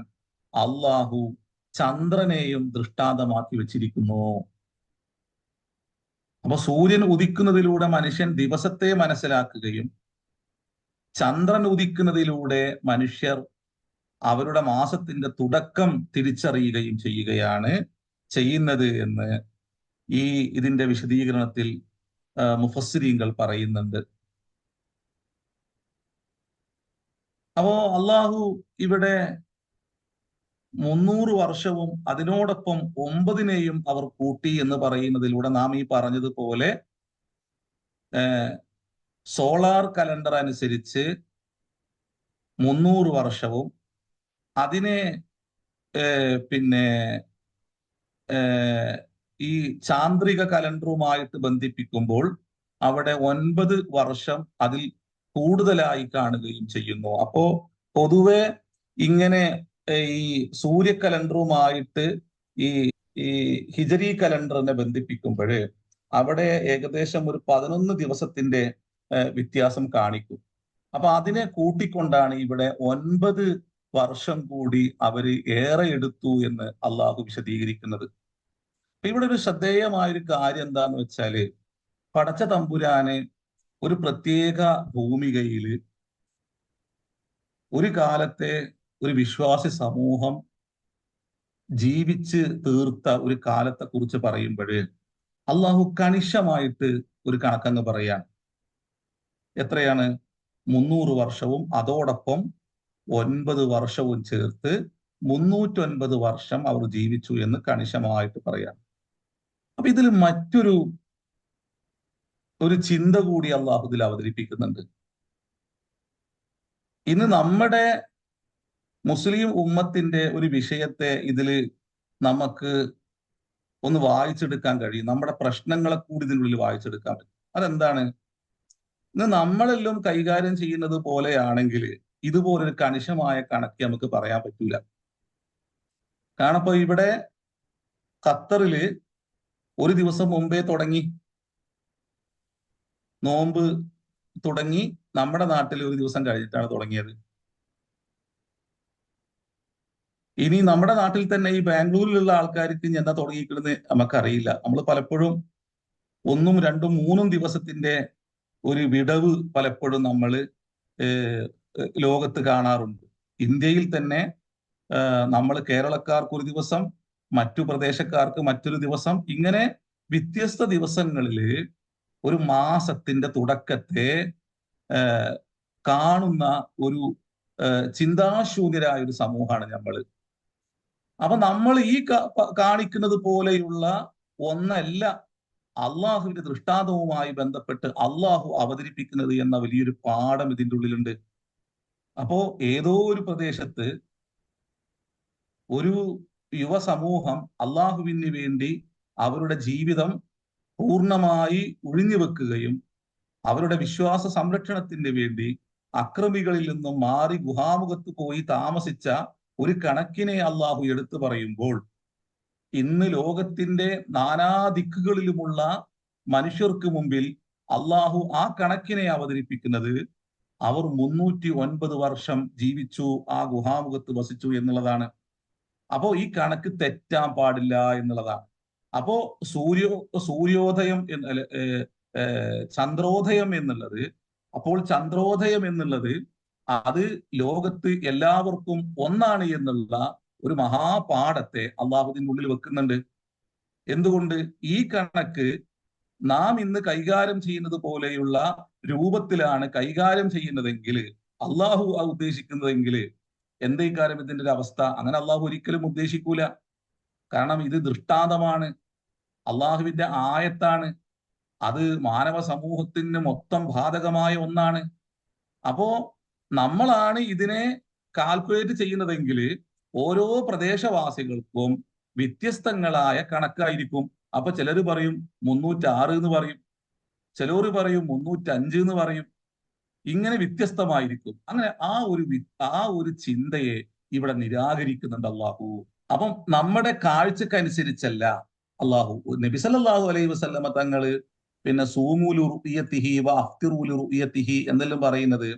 അള്ളാഹു ചന്ദ്രനെയും ദൃഷ്ടാന്തമാക്കി വെച്ചിരിക്കുന്നു. അപ്പൊ സൂര്യൻ ഉദിക്കുന്നതിലൂടെ മനുഷ്യൻ ദിവസത്തെ മനസ്സിലാക്കുകയും ചന്ദ്രൻ ഉദിക്കുന്നതിലൂടെ മനുഷ്യർ അവരുടെ മാസത്തിന്റെ തുടക്കം തിരിച്ചറിയുകയും ചെയ്യുന്നത് എന്ന് ഇതിന്റെ വിശദീകരണത്തിൽ മുഫസ്സിരീങ്ങൾ പറയുന്നുണ്ട്. അപ്പോ അള്ളാഹു ഇവിടെ 300 വർഷവും അതിനോടൊപ്പം 9നെയും അവർ കൂട്ടി എന്ന് പറയുന്നതിലൂടെ നാം ഈ പറഞ്ഞതുപോലെ സോളാർ കലണ്ടർ അനുസരിച്ച് 300 വർഷവും അതിനെ പിന്നെ ഈ ചാന്ദ്രിക കലണ്ടറുമായിട്ട് ബന്ധിപ്പിക്കുമ്പോൾ അവിടെ 9 വർഷം അതിൽ കൂടുതലായി കാണുകയും ചെയ്യുന്നു. അപ്പോ പൊതുവെ ഇങ്ങനെ ഈ സൂര്യ കലണ്ടറുമായിട്ട് ഈ ഈ ഹിജരി കലണ്ടറിനെ ബന്ധിപ്പിക്കുമ്പോൾ അവിടെ ഏകദേശം ഒരു 11 ദിവസത്തിന്റെ വ്യത്യാസം കാണിക്കും. അപ്പൊ അതിനെ കൂട്ടിക്കൊണ്ടാണ് ഇവിടെ 9 വർഷം കൂടി അവര് ഏറെ എടുത്തു എന്ന് അള്ളാഹു വിശദീകരിക്കുന്നത്. ഇവിടെ ഒരു ശ്രദ്ധേയമായൊരു കാര്യം എന്താന്ന് വെച്ചാല്, പടച്ച തമ്പുരാന് ഒരു പ്രത്യേക ഭൂമികയിൽ ഒരു കാലത്തെ ഒരു വിശ്വാസി സമൂഹം ജീവിച്ച് തീർത്ത ഒരു കാലത്തെ കുറിച്ച് പറയുമ്പോൾ അള്ളാഹു കണിശമായിട്ട് ഒരു കണക്കങ്ങ് പറയാണ്. എത്രയാണ്? 300 വർഷവും അതോടൊപ്പം 9 വർഷവും ചേർത്ത് 309 വർഷം അവർ ജീവിച്ചു എന്ന് കണിശമായിട്ട് പറയാം. അപ്പൊ ഇതിൽ മറ്റൊരു ചിന്ത കൂടി അള്ളാഹു ഇതിൽ അവതരിപ്പിക്കുന്നുണ്ട്. ഇന്ന് നമ്മുടെ മുസ്ലിം ഉമ്മത്തിന്റെ ഒരു വിഷയത്തെ ഇതിൽ നമുക്ക് ഒന്ന് വായിച്ചെടുക്കാൻ കഴിയും. നമ്മുടെ പ്രശ്നങ്ങളെ കൂടി ഇതിനുള്ളിൽ വായിച്ചെടുക്കാൻ പറ്റും. അതെന്താണ്? ഇന്ന് നമ്മളെല്ലാം കൈകാര്യം ചെയ്യുന്നത് പോലെയാണെങ്കിൽ ഇതുപോലൊരു കണിശമായ കണക്ക് നമുക്ക് പറയാൻ പറ്റൂല. കാരണം ഇപ്പൊ ഇവിടെ ഖത്തറില് ഒരു ദിവസം മുമ്പേ തുടങ്ങി നോമ്പ് തുടങ്ങി. നമ്മുടെ നാട്ടിൽ ഒരു ദിവസം കഴിഞ്ഞിട്ടാണ് തുടങ്ങിയത്. ഇനി നമ്മുടെ നാട്ടിൽ തന്നെ ഈ ബാംഗ്ലൂരിലുള്ള ആൾക്കാർക്ക് എന്താ തുടങ്ങിയിരിക്കുന്നത് നമുക്കറിയില്ല. നമ്മൾ പലപ്പോഴും 1, 2, 3 ദിവസത്തിന്റെ ഒരു വിടവ് പലപ്പോഴും നമ്മൾ ലോകത്ത് കാണാറുണ്ട്. ഇന്ത്യയിൽ തന്നെ നമ്മൾ കേരളക്കാർക്ക് ഒരു ദിവസം, മറ്റു പ്രദേശക്കാർക്ക് മറ്റൊരു ദിവസം, ഇങ്ങനെ വ്യത്യസ്ത ദിവസങ്ങളിൽ ഒരു മാസത്തിന്റെ തുടക്കത്തെ കാണുന്ന ഒരു ചിന്താശൂന്യരായ ഒരു സമൂഹമാണ് നമ്മൾ. അപ്പൊ നമ്മൾ ഈ കാണിക്കുന്നത് പോലെയുള്ള ഒന്നല്ല അള്ളാഹുവിന്റെ ദൃഷ്ടാന്തവുമായി ബന്ധപ്പെട്ട് അള്ളാഹു അവതരിപ്പിക്കുന്നത് എന്ന വലിയൊരു പാഠം ഇതിൻ്റെ ഉള്ളിലുണ്ട്. അപ്പോ ഏതോ ഒരു പ്രദേശത്ത് ഒരു യുവ സമൂഹം അള്ളാഹുവിന് വേണ്ടി അവരുടെ ജീവിതം പൂർണ്ണമായി ഒഴിഞ്ഞു വെക്കുകയും അവരുടെ വിശ്വാസ സംരക്ഷണത്തിന് വേണ്ടി അക്രമികളിൽ നിന്നും മാറി ഗുഹാമുഖത്ത് പോയി താമസിച്ച ഒരു കണക്കിനെ അള്ളാഹു എടുത്തു പറയുമ്പോൾ, ഇന്ന് ലോകത്തിന്റെ നാനാദിക്കുകളിലുമുള്ള മനുഷ്യർക്ക് മുമ്പിൽ അള്ളാഹു ആ കണക്കിനെ അവതരിപ്പിക്കുന്നത് അവർ 309 വർഷം ജീവിച്ചു, ആ ഗുഹാമുഖത്ത് വസിച്ചു എന്നുള്ളതാണ്. അപ്പോ ഈ കണക്ക് തെറ്റാൻ പാടില്ല എന്നുള്ളതാണ്. അപ്പോ സൂര്യോദയം ചന്ദ്രോദയം എന്നുള്ളത്, അപ്പോൾ ചന്ദ്രോദയം എന്നുള്ളത് അത് ലോകത്ത് എല്ലാവർക്കും ഒന്നാണ് എന്നുള്ള ഒരു മഹാപാഠത്തെ അള്ളാഹുവിന്റെ ഉള്ളിൽ വെക്കുന്നുണ്ട്. എന്തുകൊണ്ട്? ഈ കണക്ക് നാം ഇന്ന് കൈകാര്യം ചെയ്യുന്നത് പോലെയുള്ള രൂപത്തിലാണ് കൈകാര്യം ചെയ്യുന്നതെങ്കിൽ, അള്ളാഹു ഉദ്ദേശിക്കുന്നതെങ്കിൽ എന്തേ കാര്യം ഇതിന്റെ ഒരു അവസ്ഥ? അങ്ങനെ അള്ളാഹു ഒരിക്കലും ഉദ്ദേശിക്കൂല. കാരണം ഇത് ദൃഷ്ടാന്തമാണ്, അള്ളാഹുവിന്റെ ആയത്താണ്, അത് മാനവ സമൂഹത്തിന് മൊത്തം ബാധകമായ ഒന്നാണ്. അപ്പോ നമ്മളാണ് ഇതിനെ കാൽക്കുലേറ്റ് ചെയ്യുന്നതെങ്കിൽ ഓരോ പ്രദേശവാസികൾക്കും വ്യത്യസ്തങ്ങളായ കണക്കായിരിക്കും. അപ്പൊ ചിലർ പറയും 306 എന്ന് പറയും, ചിലർ പറയും 305 എന്ന് പറയും. ഇങ്ങനെ വ്യത്യസ്തമായിരിക്കും. അങ്ങനെ ആ ഒരു ചിന്തയെ ഇവിടെ നിരാകരിക്കുന്നുണ്ട് അള്ളാഹു. അപ്പം നമ്മുടെ കാഴ്ചക്കനുസരിച്ചല്ല അള്ളാഹു, നബി സല്ലല്ലാഹു അലൈഹി വസല്ലമ തങ്ങള് പിന്നെ സൂമൂലു റുഅ്യതിഹി വ അഫ്തിറൂലു റുഅ്യതിഹി എന്നെല്ലാം പറയുന്നത്,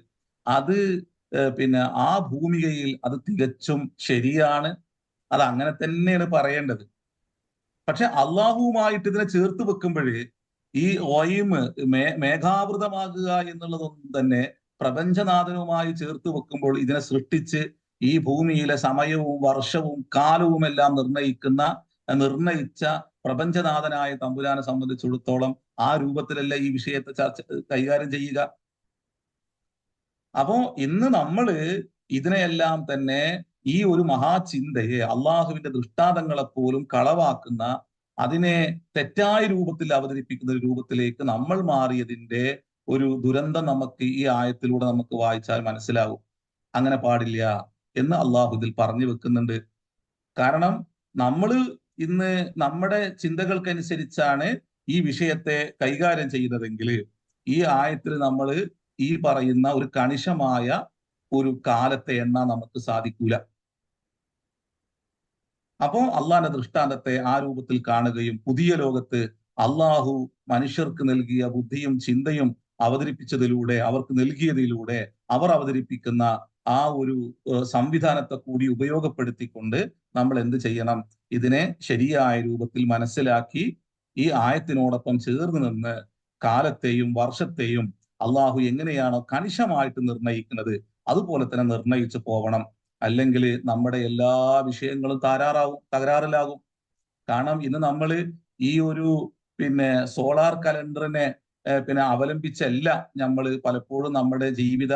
അത് പിന്നെ ആ ഭൂമികയിൽ അത് തികച്ചും ശരിയാണ്, അത് അങ്ങനെ തന്നെയാണ് പറയേണ്ടത്. പക്ഷെ അള്ളാഹുവുമായിട്ട് ഇതിനെ ചേർത്ത് വെക്കുമ്പോഴേ ഈ മേഘാവൃതമാകുക എന്നുള്ളതൊന്നും തന്നെ പ്രപഞ്ചനാഥനുമായി ചേർത്ത് വെക്കുമ്പോൾ ഇതിനെ സൃഷ്ടിച്ച് ഈ ഭൂമിയിലെ സമയവും വർഷവും കാലവും എല്ലാം നിർണയിച്ച പ്രപഞ്ചനാഥനായ തമ്പുരാനെ സംബന്ധിച്ചിടത്തോളം ആ രൂപത്തിലല്ല ഈ വിഷയത്തെ കൈകാര്യം ചെയ്യുക. അപ്പോ ഇന്ന് നമ്മള് ഇതിനെയെല്ലാം തന്നെ ഈ ഒരു മഹാചിന്തയെ, അള്ളാഹുവിന്റെ ദൃഷ്ടാന്തങ്ങളെ പോലും കളവാക്കുന്ന, അതിനെ തെറ്റായ രൂപത്തിൽ അവതരിപ്പിക്കുന്ന ഒരു രൂപത്തിലേക്ക് നമ്മൾ മാറിയതിന്റെ ഒരു ദുരന്തം നമുക്ക് ഈ ആയത്തിലൂടെ നമുക്ക് വായിച്ചാൽ മനസ്സിലാകും. അങ്ങനെ പാടില്ല എന്ന് അള്ളാഹു ഇതിൽ പറഞ്ഞു വെക്കുന്നുണ്ട്. കാരണം നമ്മൾ ഇന്ന് നമ്മുടെ ചിന്തകൾക്കനുസരിച്ചാണ് ഈ വിഷയത്തെ കൈകാര്യം ചെയ്യുന്നതെങ്കിൽ ഈ ആയത്തിൽ നമ്മൾ ഈ പറയുന്ന ഒരു കണിശമായ ഒരു കാലത്തെ എണ്ണാൻ നമുക്ക് സാധിക്കൂല. അപ്പോ അള്ളാന്റെ ദൃഷ്ടാന്തത്തെ ആ രൂപത്തിൽ കാണുകയും പുതിയ ലോകത്ത് അള്ളാഹു മനുഷ്യർക്ക് നൽകിയ ബുദ്ധിയും ചിന്തയും അവതരിപ്പിച്ചതിലൂടെ, അവർക്ക് നൽകിയതിലൂടെ അവർ അവതരിപ്പിക്കുന്ന ആ ഒരു സംവിധാനത്തെ കൂടി ഉപയോഗപ്പെടുത്തിക്കൊണ്ട് നമ്മൾ എന്ത് ചെയ്യണം? ഇതിനെ ശരിയായ രൂപത്തിൽ മനസ്സിലാക്കി ഈ ആയത്തിനോടൊപ്പം ചേർന്ന് നിന്ന് കാലത്തെയും വർഷത്തെയും അള്ളാഹു എങ്ങനെയാണോ കണിശമായിട്ട് നിർണയിക്കുന്നത് അതുപോലെ തന്നെ നിർണയിച്ചു പോവണം. അല്ലെങ്കിൽ നമ്മുടെ എല്ലാ വിഷയങ്ങളും തകരാറിലാകും. കാരണം ഇന്ന് നമ്മൾ ഈ ഒരു സോളാർ കലണ്ടറിനെ അവലംബിച്ചല്ല നമ്മൾ പലപ്പോഴും നമ്മുടെ ജീവിത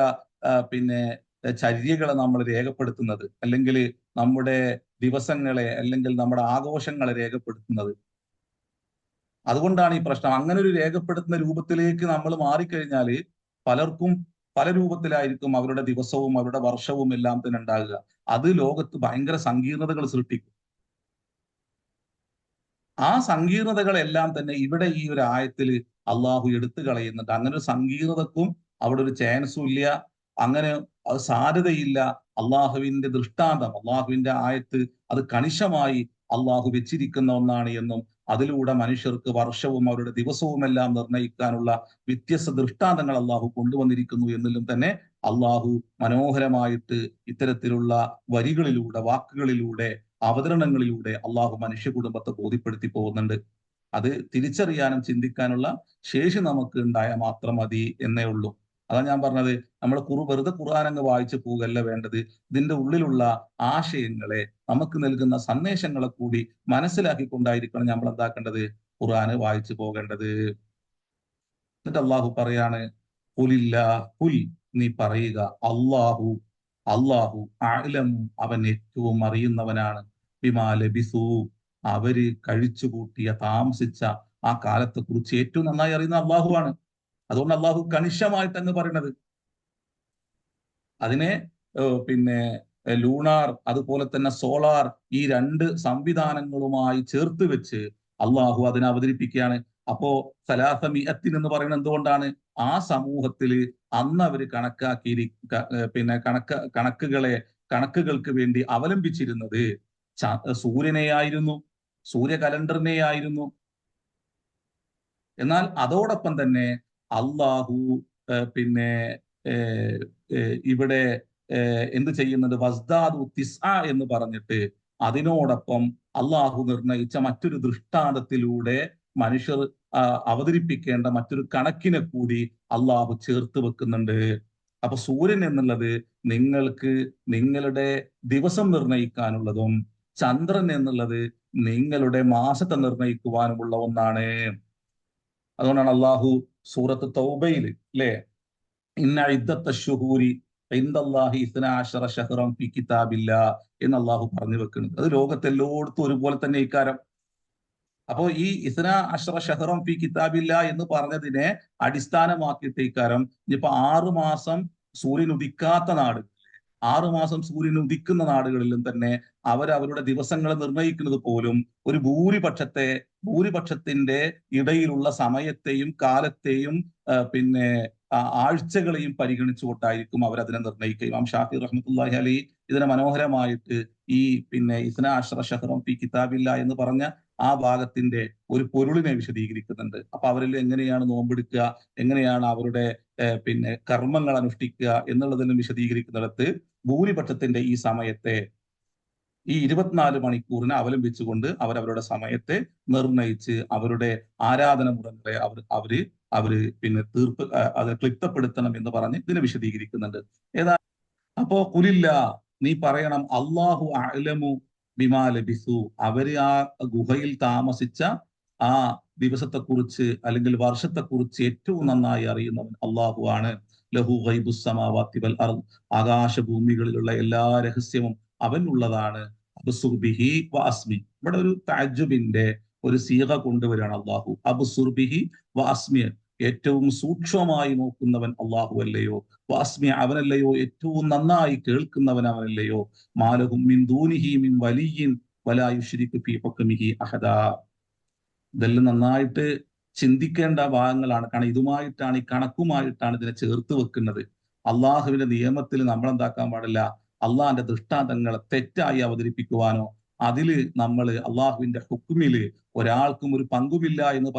ചര്യകളെ നമ്മൾ രേഖപ്പെടുത്തുന്നത്, അല്ലെങ്കിൽ നമ്മുടെ ദിവസങ്ങളെ, അല്ലെങ്കിൽ നമ്മുടെ ആഘോഷങ്ങളെ രേഖപ്പെടുത്തുന്നത്. അതുകൊണ്ടാണ് ഈ പ്രശ്നം. അങ്ങനെ ഒരു രേഖപ്പെടുത്തുന്ന രൂപത്തിലേക്ക് നമ്മൾ മാറിക്കഴിഞ്ഞാൽ പലർക്കും പല രൂപത്തിലായിരിക്കും അവരുടെ ദിവസവും അവരുടെ വർഷവും എല്ലാം തന്നെ ഉണ്ടാകുക. അത് ലോകത്ത് ഭയങ്കര സങ്കീർണതകൾ സൃഷ്ടിക്കും. ആ സങ്കീർണതകളെല്ലാം തന്നെ ഇവിടെ ഈ ഒരു ആയത്തിൽ അള്ളാഹു എടുത്തു കളയുന്നുണ്ട്. അങ്ങനെ ഒരു സങ്കീർണതക്കും അവിടെ ഒരു ചാൻസും ഇല്ല, അങ്ങനെ അത് സാധ്യതയില്ല. അള്ളാഹുവിന്റെ ദൃഷ്ടാന്തം, അള്ളാഹുവിന്റെ ആയത്ത് അത് കണിശമായി അള്ളാഹു വെച്ചിരിക്കുന്ന ഒന്നാണ് എന്നും അതിലൂടെ മനുഷ്യർക്ക് വർഷവും അവരുടെ ദിവസവും എല്ലാം നിർണ്ണയിക്കാനുള്ള വ്യത്യസ്ത ദൃഷ്ടാന്തങ്ങൾ അള്ളാഹു കൊണ്ടുവന്നിരിക്കുന്നു എന്നിലും തന്നെ അള്ളാഹു മനോഹരമായിട്ട് ഇത്തരത്തിലുള്ള വരികളിലൂടെ, വാക്കുകളിലൂടെ, അവതരണങ്ങളിലൂടെ അള്ളാഹു മനുഷ്യ കുടുംബത്തെ ബോധ്യപ്പെടുത്തി പോകുന്നുണ്ട്. അത് തിരിച്ചറിയാനും ചിന്തിക്കാനുള്ള ശേഷി നമുക്ക് ഉണ്ടായാൽ മാത്രം മതി എന്നേ ഉള്ളൂ. അതാ ഞാൻ പറഞ്ഞത്, നമ്മൾ വെറുതെ ഖുർആൻ അങ്ങ് വായിച്ചു പോകല്ല വേണ്ടത്. ഇതിന്റെ ഉള്ളിലുള്ള ആശയങ്ങളെ, നമുക്ക് നൽകുന്ന സന്ദേശങ്ങളെ കൂടി മനസ്സിലാക്കിക്കൊണ്ടായിരിക്കണം നമ്മൾ എന്താക്കേണ്ടത്? ഖുർആന് വായിച്ചു പോകേണ്ടത്. എന്നിട്ട് അള്ളാഹു പറയാണ്, കുൽ, നീ പറയുക, അള്ളാഹു അഅലമു, അവൻ ഏറ്റവും അറിയുന്നവനാണ്, ബിമാ ലബിസു, അവര് കഴിച്ചുകൂട്ടിയ, താമസിച്ച ആ കാലത്തെ കുറിച്ച് ഏറ്റവും നന്നായി അറിയുന്ന അള്ളാഹുവാണ്. അതുകൊണ്ട് അള്ളാഹു കണിശമായിട്ട് അങ്ങ് പറയണത്. അതിനെ ലൂണാർ അതുപോലെ തന്നെ സോളാർ, ഈ രണ്ട് സംവിധാനങ്ങളുമായി ചേർത്ത് വെച്ച് അള്ളാഹു അതിനെ അവതരിപ്പിക്കുകയാണ്. അപ്പോ സലാസമിഅത്തിൻ എന്ന് പറയുന്നത് എന്തുകൊണ്ടാണ്? ആ സമൂഹത്തിൽ അന്ന് അവർ കണക്കുകൾക്ക് വേണ്ടി അവലംബിച്ചിരുന്നത് സൂര്യനെയായിരുന്നു, സൂര്യ കലണ്ടറിനെയായിരുന്നു. എന്നാൽ അതോടൊപ്പം തന്നെ അള്ളാഹു ഇവിടെ എന്ത് ചെയ്യുന്നത്? വസ്ദാദു തിസ്ആ എന്ന് പറഞ്ഞിട്ട് അതിനോടൊപ്പം അള്ളാഹു നിർണയിച്ച മറ്റൊരു ദൃഷ്ടാന്തത്തിലൂടെ മനുഷ്യർ അവതരിപ്പിക്കേണ്ട മറ്റൊരു കണക്കിനെ കൂടി അള്ളാഹു ചേർത്ത് വെക്കുന്നുണ്ട്. അപ്പൊ സൂര്യൻ എന്നുള്ളത് നിങ്ങൾക്ക് നിങ്ങളുടെ ദിവസം നിർണയിക്കാനുള്ളതും ചന്ദ്രൻ എന്നുള്ളത് നിങ്ങളുടെ മാസത്തെ നിർണയിക്കുവാനുമുള്ള ഒന്നാണ്. അതുകൊണ്ടാണ് അള്ളാഹു സൂറത്ത് തൗബയിൽ അല്ലെ, ഇന്ന ഇദ്ദത്ത ശുഹൂരി ഇൻദല്ലാഹി ഇസ്നാ അശറ ശഹ്റൻ ഫീ കിതാബില്ലാഹ് എന്ന് അള്ളാഹു പറഞ്ഞു വെക്കുന്നത്. അത് ലോകത്തെല്ലോടത്തും ഒരുപോലെ തന്നെ ഇക്കാരം. അപ്പോ ഈ ഇസ്നാ അശറ ശഹ്റൻ ഫീ കിതാബില്ലാഹ് എന്ന് പറഞ്ഞതിനെ അടിസ്ഥാനമാക്കിയിട്ട് ഇക്കാരം ഇനിയിപ്പോ 6 മാസം സൂര്യൻ ഉദിക്കാത്ത നാട്, 6 മാസം സൂര്യൻ ഉദിക്കുന്ന നാടുകളിലും തന്നെ അവരവരുടെ ദിവസങ്ങളെ നിർണയിക്കുന്നത് പോലും ഒരു ഭൂരിപക്ഷത്തിന്റെ ഇടയിലുള്ള സമയത്തെയും കാലത്തെയും ആഴ്ചകളെയും പരിഗണിച്ചുകൊണ്ടായിരിക്കും അവരതിനെ നിർണ്ണയിക്കുക. ഇമാം ഷാഫി റഹ്മത്തുള്ളാഹി അലൈഹി ഇതിനെ മനോഹരമായിട്ട് ഈ ഇസ്നാ അശറ ശഹ്റൻ ഫീ കിതാബില്ലാഹ് എന്ന് പറഞ്ഞ ആ ഭാഗത്തിന്റെ ഒരു പൊരുളിനെ വിശദീകരിക്കുന്നുണ്ട്. അപ്പൊ അവരിൽ എങ്ങനെയാണ് നോമ്പെടുക്കുക, എങ്ങനെയാണ് അവരുടെ കർമ്മങ്ങൾ അനുഷ്ഠിക്കുക എന്നുള്ളതിനും വിശദീകരിക്കുന്നിടത്ത് ഭൂരിപക്ഷത്തിന്റെ ഈ സമയത്തെ, ഈ 24 മണിക്കൂറിനെ അവലംബിച്ചുകൊണ്ട് അവരവരുടെ സമയത്തെ നിർണയിച്ച് അവരുടെ ആരാധന മുറകളെ അവര് അത് ക്ലിപ്തപ്പെടുത്തണം എന്ന് പറഞ്ഞ് ഇതിനെ വിശദീകരിക്കുന്നുണ്ട്. അപ്പോ കുലില്ല, നീ പറയണം, അള്ളാഹു അഅലമു ബിമാ ലബിസു, അവര് ആ ഗുഹയിൽ താമസിച്ച ആ ദിവസത്തെക്കുറിച്ച് അല്ലെങ്കിൽ വർഷത്തെക്കുറിച്ച് ഏറ്റവും നന്നായി അറിയുന്നവൻ അള്ളാഹു ആണ്. ലഹു ഗൈബുസ് സമാവാതി വൽ അർദ്, ആകാശഭൂമികളിലുള്ള എല്ലാ രഹസ്യവും അവനുള്ളതാണ്. അബ്സുർ ബിഹി വ അസ്മി. ഇവിടെ ഒരു തഅജ്ജുബിന്റെ ഒരു സീഗ കൊണ്ടുവരികയാണ് അള്ളാഹു. അബ്സുർ ബിഹി വ അസ്മി, ഏറ്റവും സൂക്ഷ്മമായി നോക്കുന്നവൻ അള്ളാഹു അല്ലയോ? വാസ്മി, അവനല്ലയോ ഏറ്റവും നന്നായി കേൾക്കുന്നവൻ അവനല്ലയോ? മാലഹും മിൻ ദൂനിഹി മിൻ വലിയ്യിൻ വലാ യുശ്രികു ഫീ ഹുക്മിഹി അഹദാ. ഇതെല്ലാം നന്നായിട്ട് ചിന്തിക്കേണ്ട ഭാഗങ്ങളാണ്. കാരണം ഇതുമായിട്ടാണ്, ഈ കണക്കുമായിട്ടാണ് ഇതിനെ ചേർത്ത് വെക്കുന്നത്. അള്ളാഹുവിന്റെ നിയമത്തിൽ നമ്മൾ എന്താക്കാൻ പാടില്ല? അള്ളാഹിന്റെ ദൃഷ്ടാന്തങ്ങളെ തെറ്റായി അവതരിപ്പിക്കുവാനോ അതില് നമ്മൾ അള്ളാഹുവിന്റെ ഹുക്മില് ഒരാൾക്കും ഒരു പങ്കുമില്ല എന്ന്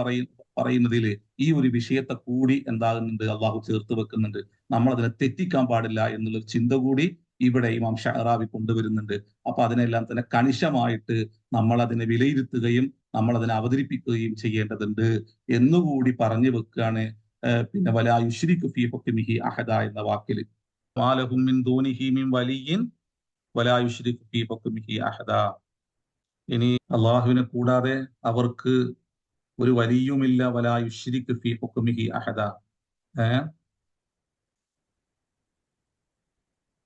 പറയുന്നതില് ഈ ഒരു വിഷയത്തെ കൂടി എന്താകുന്നുണ്ട്? അള്ളാഹു ചേർത്ത് വെക്കുന്നുണ്ട്. നമ്മൾ അതിനെ തെറ്റിക്കാൻ പാടില്ല എന്നുള്ളൊരു ചിന്ത കൂടി ഇവിടെ ഇമാം ഷഅറാവി കൊണ്ടുവരുന്നുണ്ട്. അപ്പൊ അതിനെല്ലാം തന്നെ കണിശമായിട്ട് നമ്മൾ അതിനെ വിലയിരുത്തുകയും നമ്മൾ അതിനെ അവതരിപ്പിക്കുകയും ചെയ്യേണ്ടതുണ്ട് എന്നുകൂടി പറഞ്ഞു വെക്കുകയാണ്. പിന്നെ വലാ യുശ്രികു ഫീ ഹുക്മിഹി അഹദ എന്ന വാക്കിൽ. മാലഹും മിൻ ദൂനിഹി മിൻ വലിയ്യിൻ വലാ യുശ്രികു ഫീ ഹുക്മിഹി അഹദ. ഇനി അള്ളാഹുവിനെ കൂടാതെ അവർക്ക് ഒരു വലിയുമില്ല. വലാ യുശ്രികു ഫീ ഹുക്മിഹി അഹദ.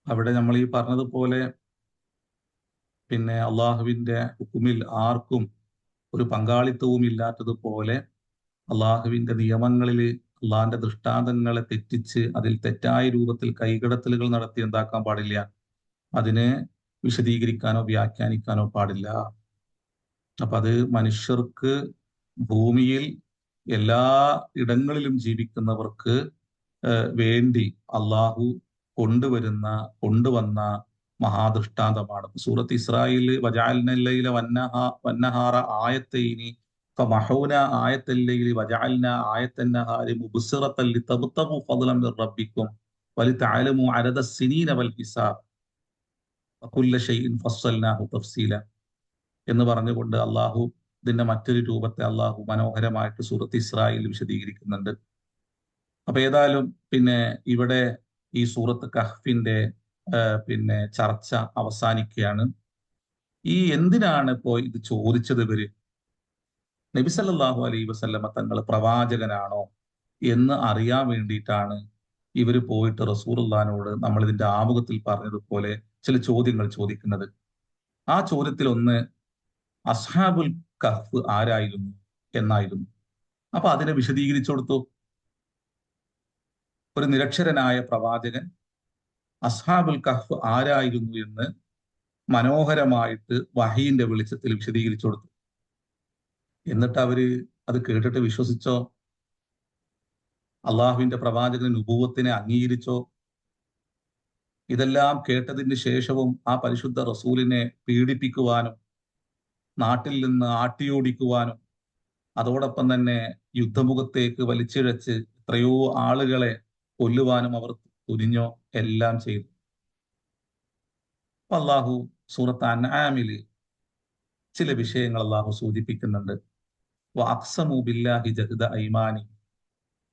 അവിടെ നമ്മൾ ഈ പറഞ്ഞതുപോലെ പിന്നെ അള്ളാഹുവിന്റെ ഹുക്കുമിൽ ആർക്കും ഒരു പങ്കാളിത്തവും ഇല്ലാത്തതുപോലെ അള്ളാഹുവിന്റെ നിയമങ്ങളിൽ അള്ളാഹിന്റെ ദൃഷ്ടാന്തങ്ങളെ തെറ്റിച്ച് അതിൽ തെറ്റായ രൂപത്തിൽ കൈകടത്തലുകൾ നടത്തി എന്താക്കാൻ പാടില്ല? അതിനെ വിശദീകരിക്കാനോ വ്യാഖ്യാനിക്കാനോ പാടില്ല. അപ്പൊ അത് മനുഷ്യർക്ക്, ഭൂമിയിൽ എല്ലാ ഇടങ്ങളിലും ജീവിക്കുന്നവർക്ക് വേണ്ടി അള്ളാഹു കൊണ്ടുവന്ന മഹാദൃഷ്ടാന്തമാണ്. സൂറത്ത് ഇസ്രായേൽ വജഅൽനല്ലൈല വന്നഹാറ ആയത്തൈനി ഫമഹൗന ആയത്തല്ലൈലി വജഅൽന ആയത്തന്നഹാരി മുബ്സിറത്തൻ ലിതബ്തഗു ഫദ്ലൻ മിർ റബ്ബിക്കും വലിതഅലമു അദദസ്സിനീന വൽ ഹിസാബ് വകുല്ല ഷൈഇൻ ഫസ്സൽനാഹു തഫ്സീല എന്ന് പറഞ്ഞുകൊണ്ട് അള്ളാഹു ഇതിന്റെ മറ്റൊരു രൂപത്തെ അള്ളാഹു മനോഹരമായിട്ട് സൂറത്ത് ഇസ്രായേൽ വിശദീകരിക്കുന്നുണ്ട്. അപ്പൊ ഏതായാലും പിന്നെ ഇവിടെ ഈ സൂറത്ത് കഹ്ഫിന്റെ പിന്നെ ചർച്ച അവസാനിക്കുകയാണ്. ഈ എന്തിനാണ് ഇപ്പോ ഇത് ചോദിച്ചത്? ഇവര് നബി സല്ലല്ലാഹു അലൈഹി വസല്ലമ തങ്ങൾ പ്രവാചകനാണോ എന്ന് അറിയാൻ വേണ്ടിയിട്ടാണ് ഇവര് പോയിട്ട് റസൂലുള്ളാഹിനോട് നമ്മൾ ഇതിന്റെ ആമുഖത്തിൽ പറഞ്ഞതുപോലെ ചില ചോദ്യങ്ങൾ ചോദിക്കുന്നത്. ആ ചോദ്യത്തിൽ ഒന്ന് അസ്ഹാബുൽ കഹ്ഫ് ആരായിരുന്നു എന്നായിരുന്നു. അപ്പൊ അതിനെ വിശദീകരിച്ചു കൊടുത്തു. ഒരു നിരക്ഷരനായ പ്രവാചകൻ അസ്ഹാബുൽ കഹ്ഫ് ആരായിരുന്നു എന്ന് മനോഹരമായിട്ട് വഹീന്റെ വെളിച്ചത്തിൽ വിശദീകരിച്ചു കൊടുത്തു. എന്നിട്ട് അവര് അത് കേട്ടിട്ട് വിശ്വസിച്ചോ? അള്ളാഹുവിന്റെ പ്രവാചകന് നുബുവത്തിനെ അംഗീകരിച്ചോ? ഇതെല്ലാം കേട്ടതിന് ശേഷവും ആ പരിശുദ്ധ റസൂലിനെ പീഡിപ്പിക്കുവാനും നാട്ടിൽ നിന്ന് ആട്ടിയോടിക്കുവാനും അതോടൊപ്പം തന്നെ യുദ്ധമുഖത്തേക്ക് വലിച്ചിഴച്ച് എത്രയോ ആളുകളെ കൊല്ലുവാനും അവർ തുനിഞ്ഞോ? എല്ലാം ചെയ്തു. അള്ളാഹു സൂറത്ത് അൻആമില് ചില വിഷയങ്ങൾ അള്ളാഹു സൂചിപ്പിക്കുന്നുണ്ട്. വഅഖ്സമു ബില്ലാഹി ജഹ്ദ ഐമാനി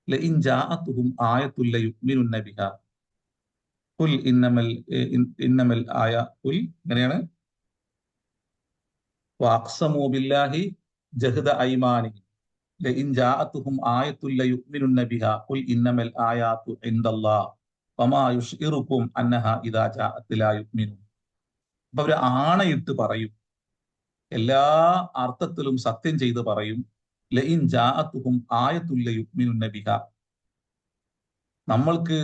ലഇൻ ജാഅതുഹും ആയത്തുൻ ലയുഅ്മിനുന്ന ബിഹാ ഖുൽ ഇന്നമൽ ഖുൽ എങ്ങനെയാണ്? വഅഖ്സമു ബില്ലാഹി ജഹ്ദ ഐമാനി ലഇൻ ജാഅതുഹും ആയത്തുൻ ലയുഅ്മിനുന്ന ബിഹാ ഖുൽ ഇന്നമൽ ആയാതു ഇൻദല്ലാഹ് വമാ യുശ്ഇറുകും അന്നഹാ ഇദാ ജാഅത് ലാ യുഅ്മിനൂൻ. അപ്പൊ അവര് ആണയിട്ട് പറയും, എല്ലാ അർത്ഥത്തിലും സത്യം ചെയ്ത് പറയും, ലഇൻ ജാഅതുഹും ആയത്തുൻ ലയുഅ്മിനുന്ന ബിഹാ, നമ്മൾക്ക്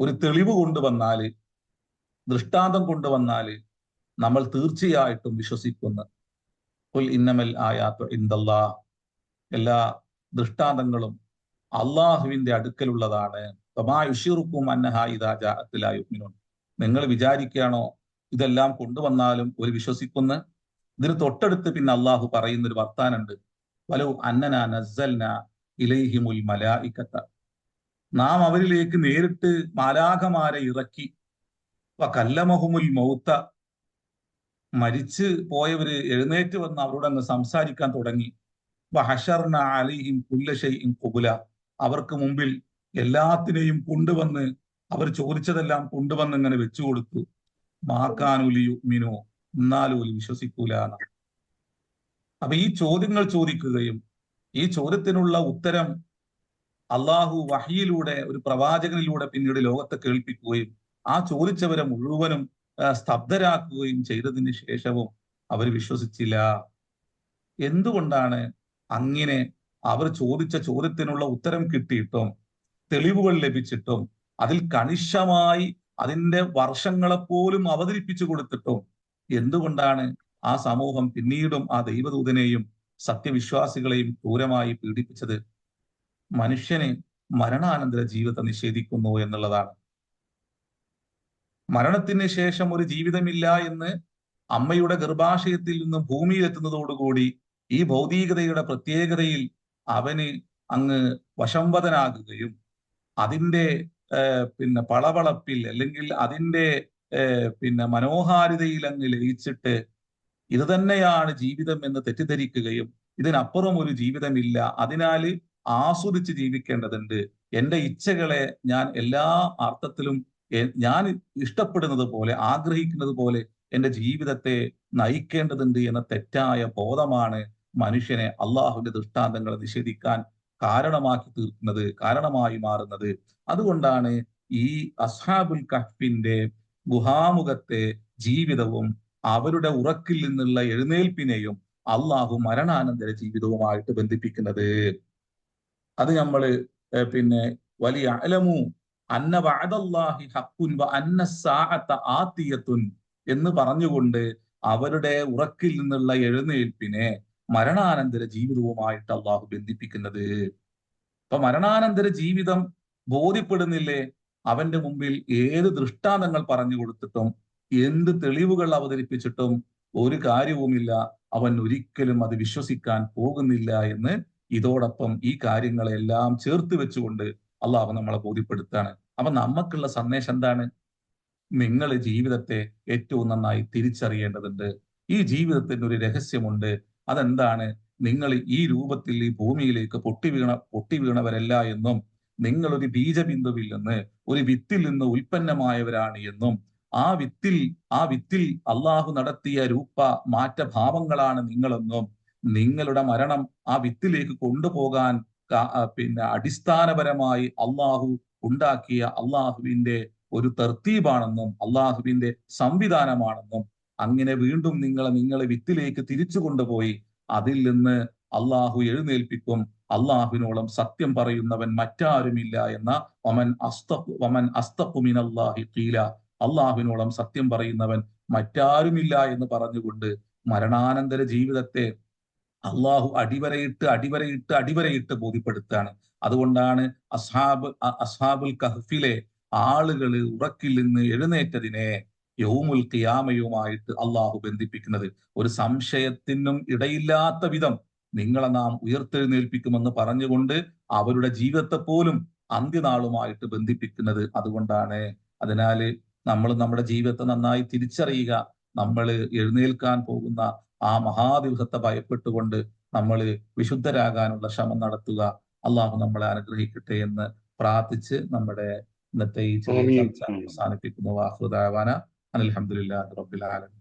ഒരു തെളിവ് കൊണ്ടുവന്നാല്, ദൃഷ്ടാന്തം കൊണ്ടുവന്നാല് നമ്മൾ തീർച്ചയായിട്ടും വിശ്വസിക്കുന്നു. ഖുൽ ഇന്നമൽ ആയാതു ഇൻദല്ലാഹ്, എല്ലാ ദൃഷ്ടാന്തങ്ങളും അള്ളാഹുവിന്റെ അടുക്കലുള്ളതാണ്. വമാ യുശ്ഇറുകും അന്നഹാ ഇദാ ജാഅത് ലാ യുഅ്മിനൂൻ, നിങ്ങൾ വിചാരിക്കുകയാണോ ഇതെല്ലാം കൊണ്ടുവന്നാലും ഒരു വിശ്വസിക്കുന്ന? ഇതിന് തൊട്ടടുത്ത് പിന്നെ അള്ളാഹു പറയുന്ന ഒരു വർത്താനുണ്ട്. വലൗ അന്നനാ നസ്സൽനാ ഇലൈഹിമുൽ മലായികത, നാം അവരിലേക്ക് നേരിട്ട് മാലാഖമാരെ ഇറക്കി, വകല്ലമഹുമുൽ മൗത, മരിച്ച് പോയവര് എഴുന്നേറ്റ് വന്ന് അവരോട് അങ്ങ് സംസാരിക്കാൻ തുടങ്ങി. വഹശർന അലൈഹിം കുല്ല ശൈഇൻ ഖുബുല, അവർക്ക് മുമ്പിൽ എല്ലാത്തിനെയും കൊണ്ടുവന്ന് അവർ ചോദിച്ചതെല്ലാം കൊണ്ടുവന്ന് ഇങ്ങനെ വെച്ചു കൊടുത്തു. മാക്കാനുലി യുഅ്മിനൂ, എന്നാലും ഒരു വിശ്വസിക്കൂല. അപ്പൊ ഈ ചോദ്യങ്ങൾ ചോദിക്കുകയും ഈ ചോദ്യത്തിനുള്ള ഉത്തരം അള്ളാഹു വഹിയിലൂടെ ഒരു പ്രവാചകനിലൂടെ പിന്നീട് ലോകത്തെ കേൾപ്പിക്കുകയും ആ ചോദിച്ചവരെ മുഴുവനും സ്തബ്ധരാക്കുകയും ചെയ്തതിന് ശേഷവും അവർ വിശ്വസിച്ചില്ല. എന്തുകൊണ്ടാണ് അങ്ങനെ? അവർ ചോദിച്ച ചോദ്യത്തിനുള്ള ഉത്തരം കിട്ടിയിട്ടും തെളിവുകൾ ലഭിച്ചിട്ടും അതിൽ കണിശമായി അതിന്റെ വർഷങ്ങളെപ്പോലും അവതരിപ്പിച്ചു കൊടുത്തിട്ടും എന്തുകൊണ്ടാണ് ആ സമൂഹം പിന്നീടും ആ ദൈവദൂതനെയും സത്യവിശ്വാസികളെയും ക്രൂരമായി പീഡിപ്പിച്ചത്? മനുഷ്യന് മരണാനന്തര ജീവിതത്തെ നിഷേധിക്കുന്നു എന്നുള്ളതാണ്. മരണത്തിന് ശേഷം ഒരു ജീവിതമില്ല എന്ന് അമ്മയുടെ ഗർഭാശയത്തിൽ നിന്നും ഭൂമിയിലെത്തുന്നതോടുകൂടി ഈ ഭൗതികതയുടെ പ്രത്യേകതയിൽ അവന് അങ്ങ് വശംവദനാകുകയും അതിന്റെ പിന്നെ പളവളപ്പിൽ അല്ലെങ്കിൽ അതിന്റെ മനോഹാരിതയിൽ അങ്ങ് ലയിച്ചിട്ട് ഇത് തന്നെയാണ് ജീവിതം എന്ന് തെറ്റിദ്ധരിക്കുകയും ഇതിനപ്പുറം ഒരു ജീവിതമില്ല, അതിനാൽ ആസ്വദിച്ച് ജീവിക്കേണ്ടതുണ്ട്, എന്റെ ഇച്ഛകളെ ഞാൻ എല്ലാ അർത്ഥത്തിലും ഞാൻ ഇഷ്ടപ്പെടുന്നത് പോലെ ആഗ്രഹിക്കുന്നത് പോലെ എന്റെ ജീവിതത്തെ നയിക്കേണ്ടതുണ്ട് എന്ന തെറ്റായ ബോധമാണ് മനുഷ്യനെ അള്ളാഹുവിന്റെ ദൃഷ്ടാന്തങ്ങളെ നിഷേധിക്കാൻ കാരണമായി മാറുന്നത്. അതുകൊണ്ടാണ് ഈ അസ്ഹാബുൽ കഹ്ഫിന്റെ ഗുഹാമുഖത്തെ ജീവിതവും അവരുടെ ഉറക്കിൽ നിന്നുള്ള എഴുന്നേൽപ്പിനെയും അള്ളാഹു മരണാനന്തര ജീവിതവുമായിട്ട് ബന്ധിപ്പിക്കുന്നത്. അത് നമ്മള് വലിയ അലമു അന്ന വഅദല്ലാഹി ഹഖ്കുൻ വ അന്ന സ്സാഅത ആതിയത്തുൻ എന്ന് പറഞ്ഞുകൊണ്ട് അവരുടെ ഉറക്കിൽ നിന്നുള്ള എഴുന്നേൽപ്പിനെ മരണാനന്തര ജീവിതവുമായിട്ട് അള്ളാഹു ബന്ധിപ്പിക്കുന്നത്. അപ്പൊ മരണാനന്തര ജീവിതം ബോധ്യപ്പെടുന്നില്ലേ? അവന്റെ മുമ്പിൽ ഏത് ദൃഷ്ടാന്തങ്ങൾ പറഞ്ഞു കൊടുത്തിട്ടും എന്ത് തെളിവുകൾ അവതരിപ്പിച്ചിട്ടും ഒരു കാര്യവുമില്ല, അവൻ ഒരിക്കലും അത് വിശ്വസിക്കാൻ പോകുന്നില്ല എന്ന് ഇതോടൊപ്പം ഈ കാര്യങ്ങളെല്ലാം ചേർത്ത് വെച്ചുകൊണ്ട് അള്ളാഹു നമ്മളെ ബോധ്യപ്പെടുത്താണ്. അപ്പൊ നമുക്കുള്ള സന്ദേശം എന്താണ്? നിങ്ങൾ ജീവിതത്തെ ഏറ്റവും നന്നായി തിരിച്ചറിയേണ്ടതുണ്ട്. ഈ ജീവിതത്തിന് ഒരു രഹസ്യമുണ്ട്. അതെന്താണ്? നിങ്ങൾ ഈ രൂപത്തിൽ ഈ ഭൂമിയിലേക്ക് പൊട്ടി വീണവരല്ല എന്നും നിങ്ങൾ ഒരു ബീജബിന്ദുവിൽ നിന്ന് ഒരു വിത്തിൽ നിന്ന് ഉൽപ്പന്നമായവരാണ് എന്നും ആ വിത്തിൽ അള്ളാഹു നടത്തിയ മാറ്റഭാവങ്ങളാണ് നിങ്ങളെന്നും നിങ്ങളുടെ മരണം ആ വിത്തിലേക്ക് കൊണ്ടുപോകാൻ അടിസ്ഥാനപരമായി അള്ളാഹു ഉണ്ടാക്കിയ അള്ളാഹുവിന്റെ ഒരു തർത്തീബാണെന്നും അള്ളാഹുവിന്റെ സംവിധാനമാണെന്നും അങ്ങനെ വീണ്ടും നിങ്ങളെ വിത്തിലേക്ക് തിരിച്ചു കൊണ്ടുപോയി അതിൽ നിന്ന് അള്ളാഹു എഴുന്നേൽപ്പിക്കും. അള്ളാഹുവിനോളം സത്യം പറയുന്നവൻ മറ്റാരുമില്ല എന്ന വമൻ അസ്തഖു മിനല്ലാഹി ഖീല, അള്ളാഹുവിനോളം സത്യം പറയുന്നവൻ മറ്റാരുമില്ല എന്ന് പറഞ്ഞുകൊണ്ട് മരണാനന്തര ജീവിതത്തെ അള്ളാഹു അടിവരയിട്ട് ബോധ്യപ്പെടുത്താണ്. അതുകൊണ്ടാണ് അസ്ഹാബുൽ കഹ്ഫിലെ ആളുകൾ ഉറക്കിൽ നിന്ന് എഴുന്നേറ്റതിനെ യൗമുൽ ഖിയാമയുമായിട്ട് അള്ളാഹു ബന്ധിപ്പിക്കുന്നത്. ഒരു സംശയത്തിനും ഇടയില്ലാത്ത വിധം നിങ്ങളെ നാം ഉയർത്തെഴുന്നേൽപ്പിക്കുമെന്ന് പറഞ്ഞുകൊണ്ട് അവരുടെ ജീവിതത്തെ പോലും അന്ത്യനാളുമായിട്ട് ബന്ധിപ്പിക്കുന്നത് അതുകൊണ്ടാണ്. അതിനാല് നമ്മൾ നമ്മുടെ ജീവിതത്തെ നന്നായി തിരിച്ചറിയുക. നമ്മൾ എഴുന്നേൽക്കാൻ പോകുന്ന ആ മഹാദിവസത്തെ ഭയപ്പെട്ടുകൊണ്ട് നമ്മൾ വിശുദ്ധരാകാനുള്ള ശ്രമം നടത്തുക. അള്ളാഹു നമ്മളെ അനുഗ്രഹിക്കട്ടെ എന്ന് പ്രാർത്ഥിച്ച് നമ്മുടെ ഇന്നത്തെ ഈ ചെറിയ ചർച്ച അവസാനിപ്പിക്കുന്നു. വാഹുദാവാന അൽഹംദുലില്ലാഹി റബ്ബിൽ ആലമീൻ.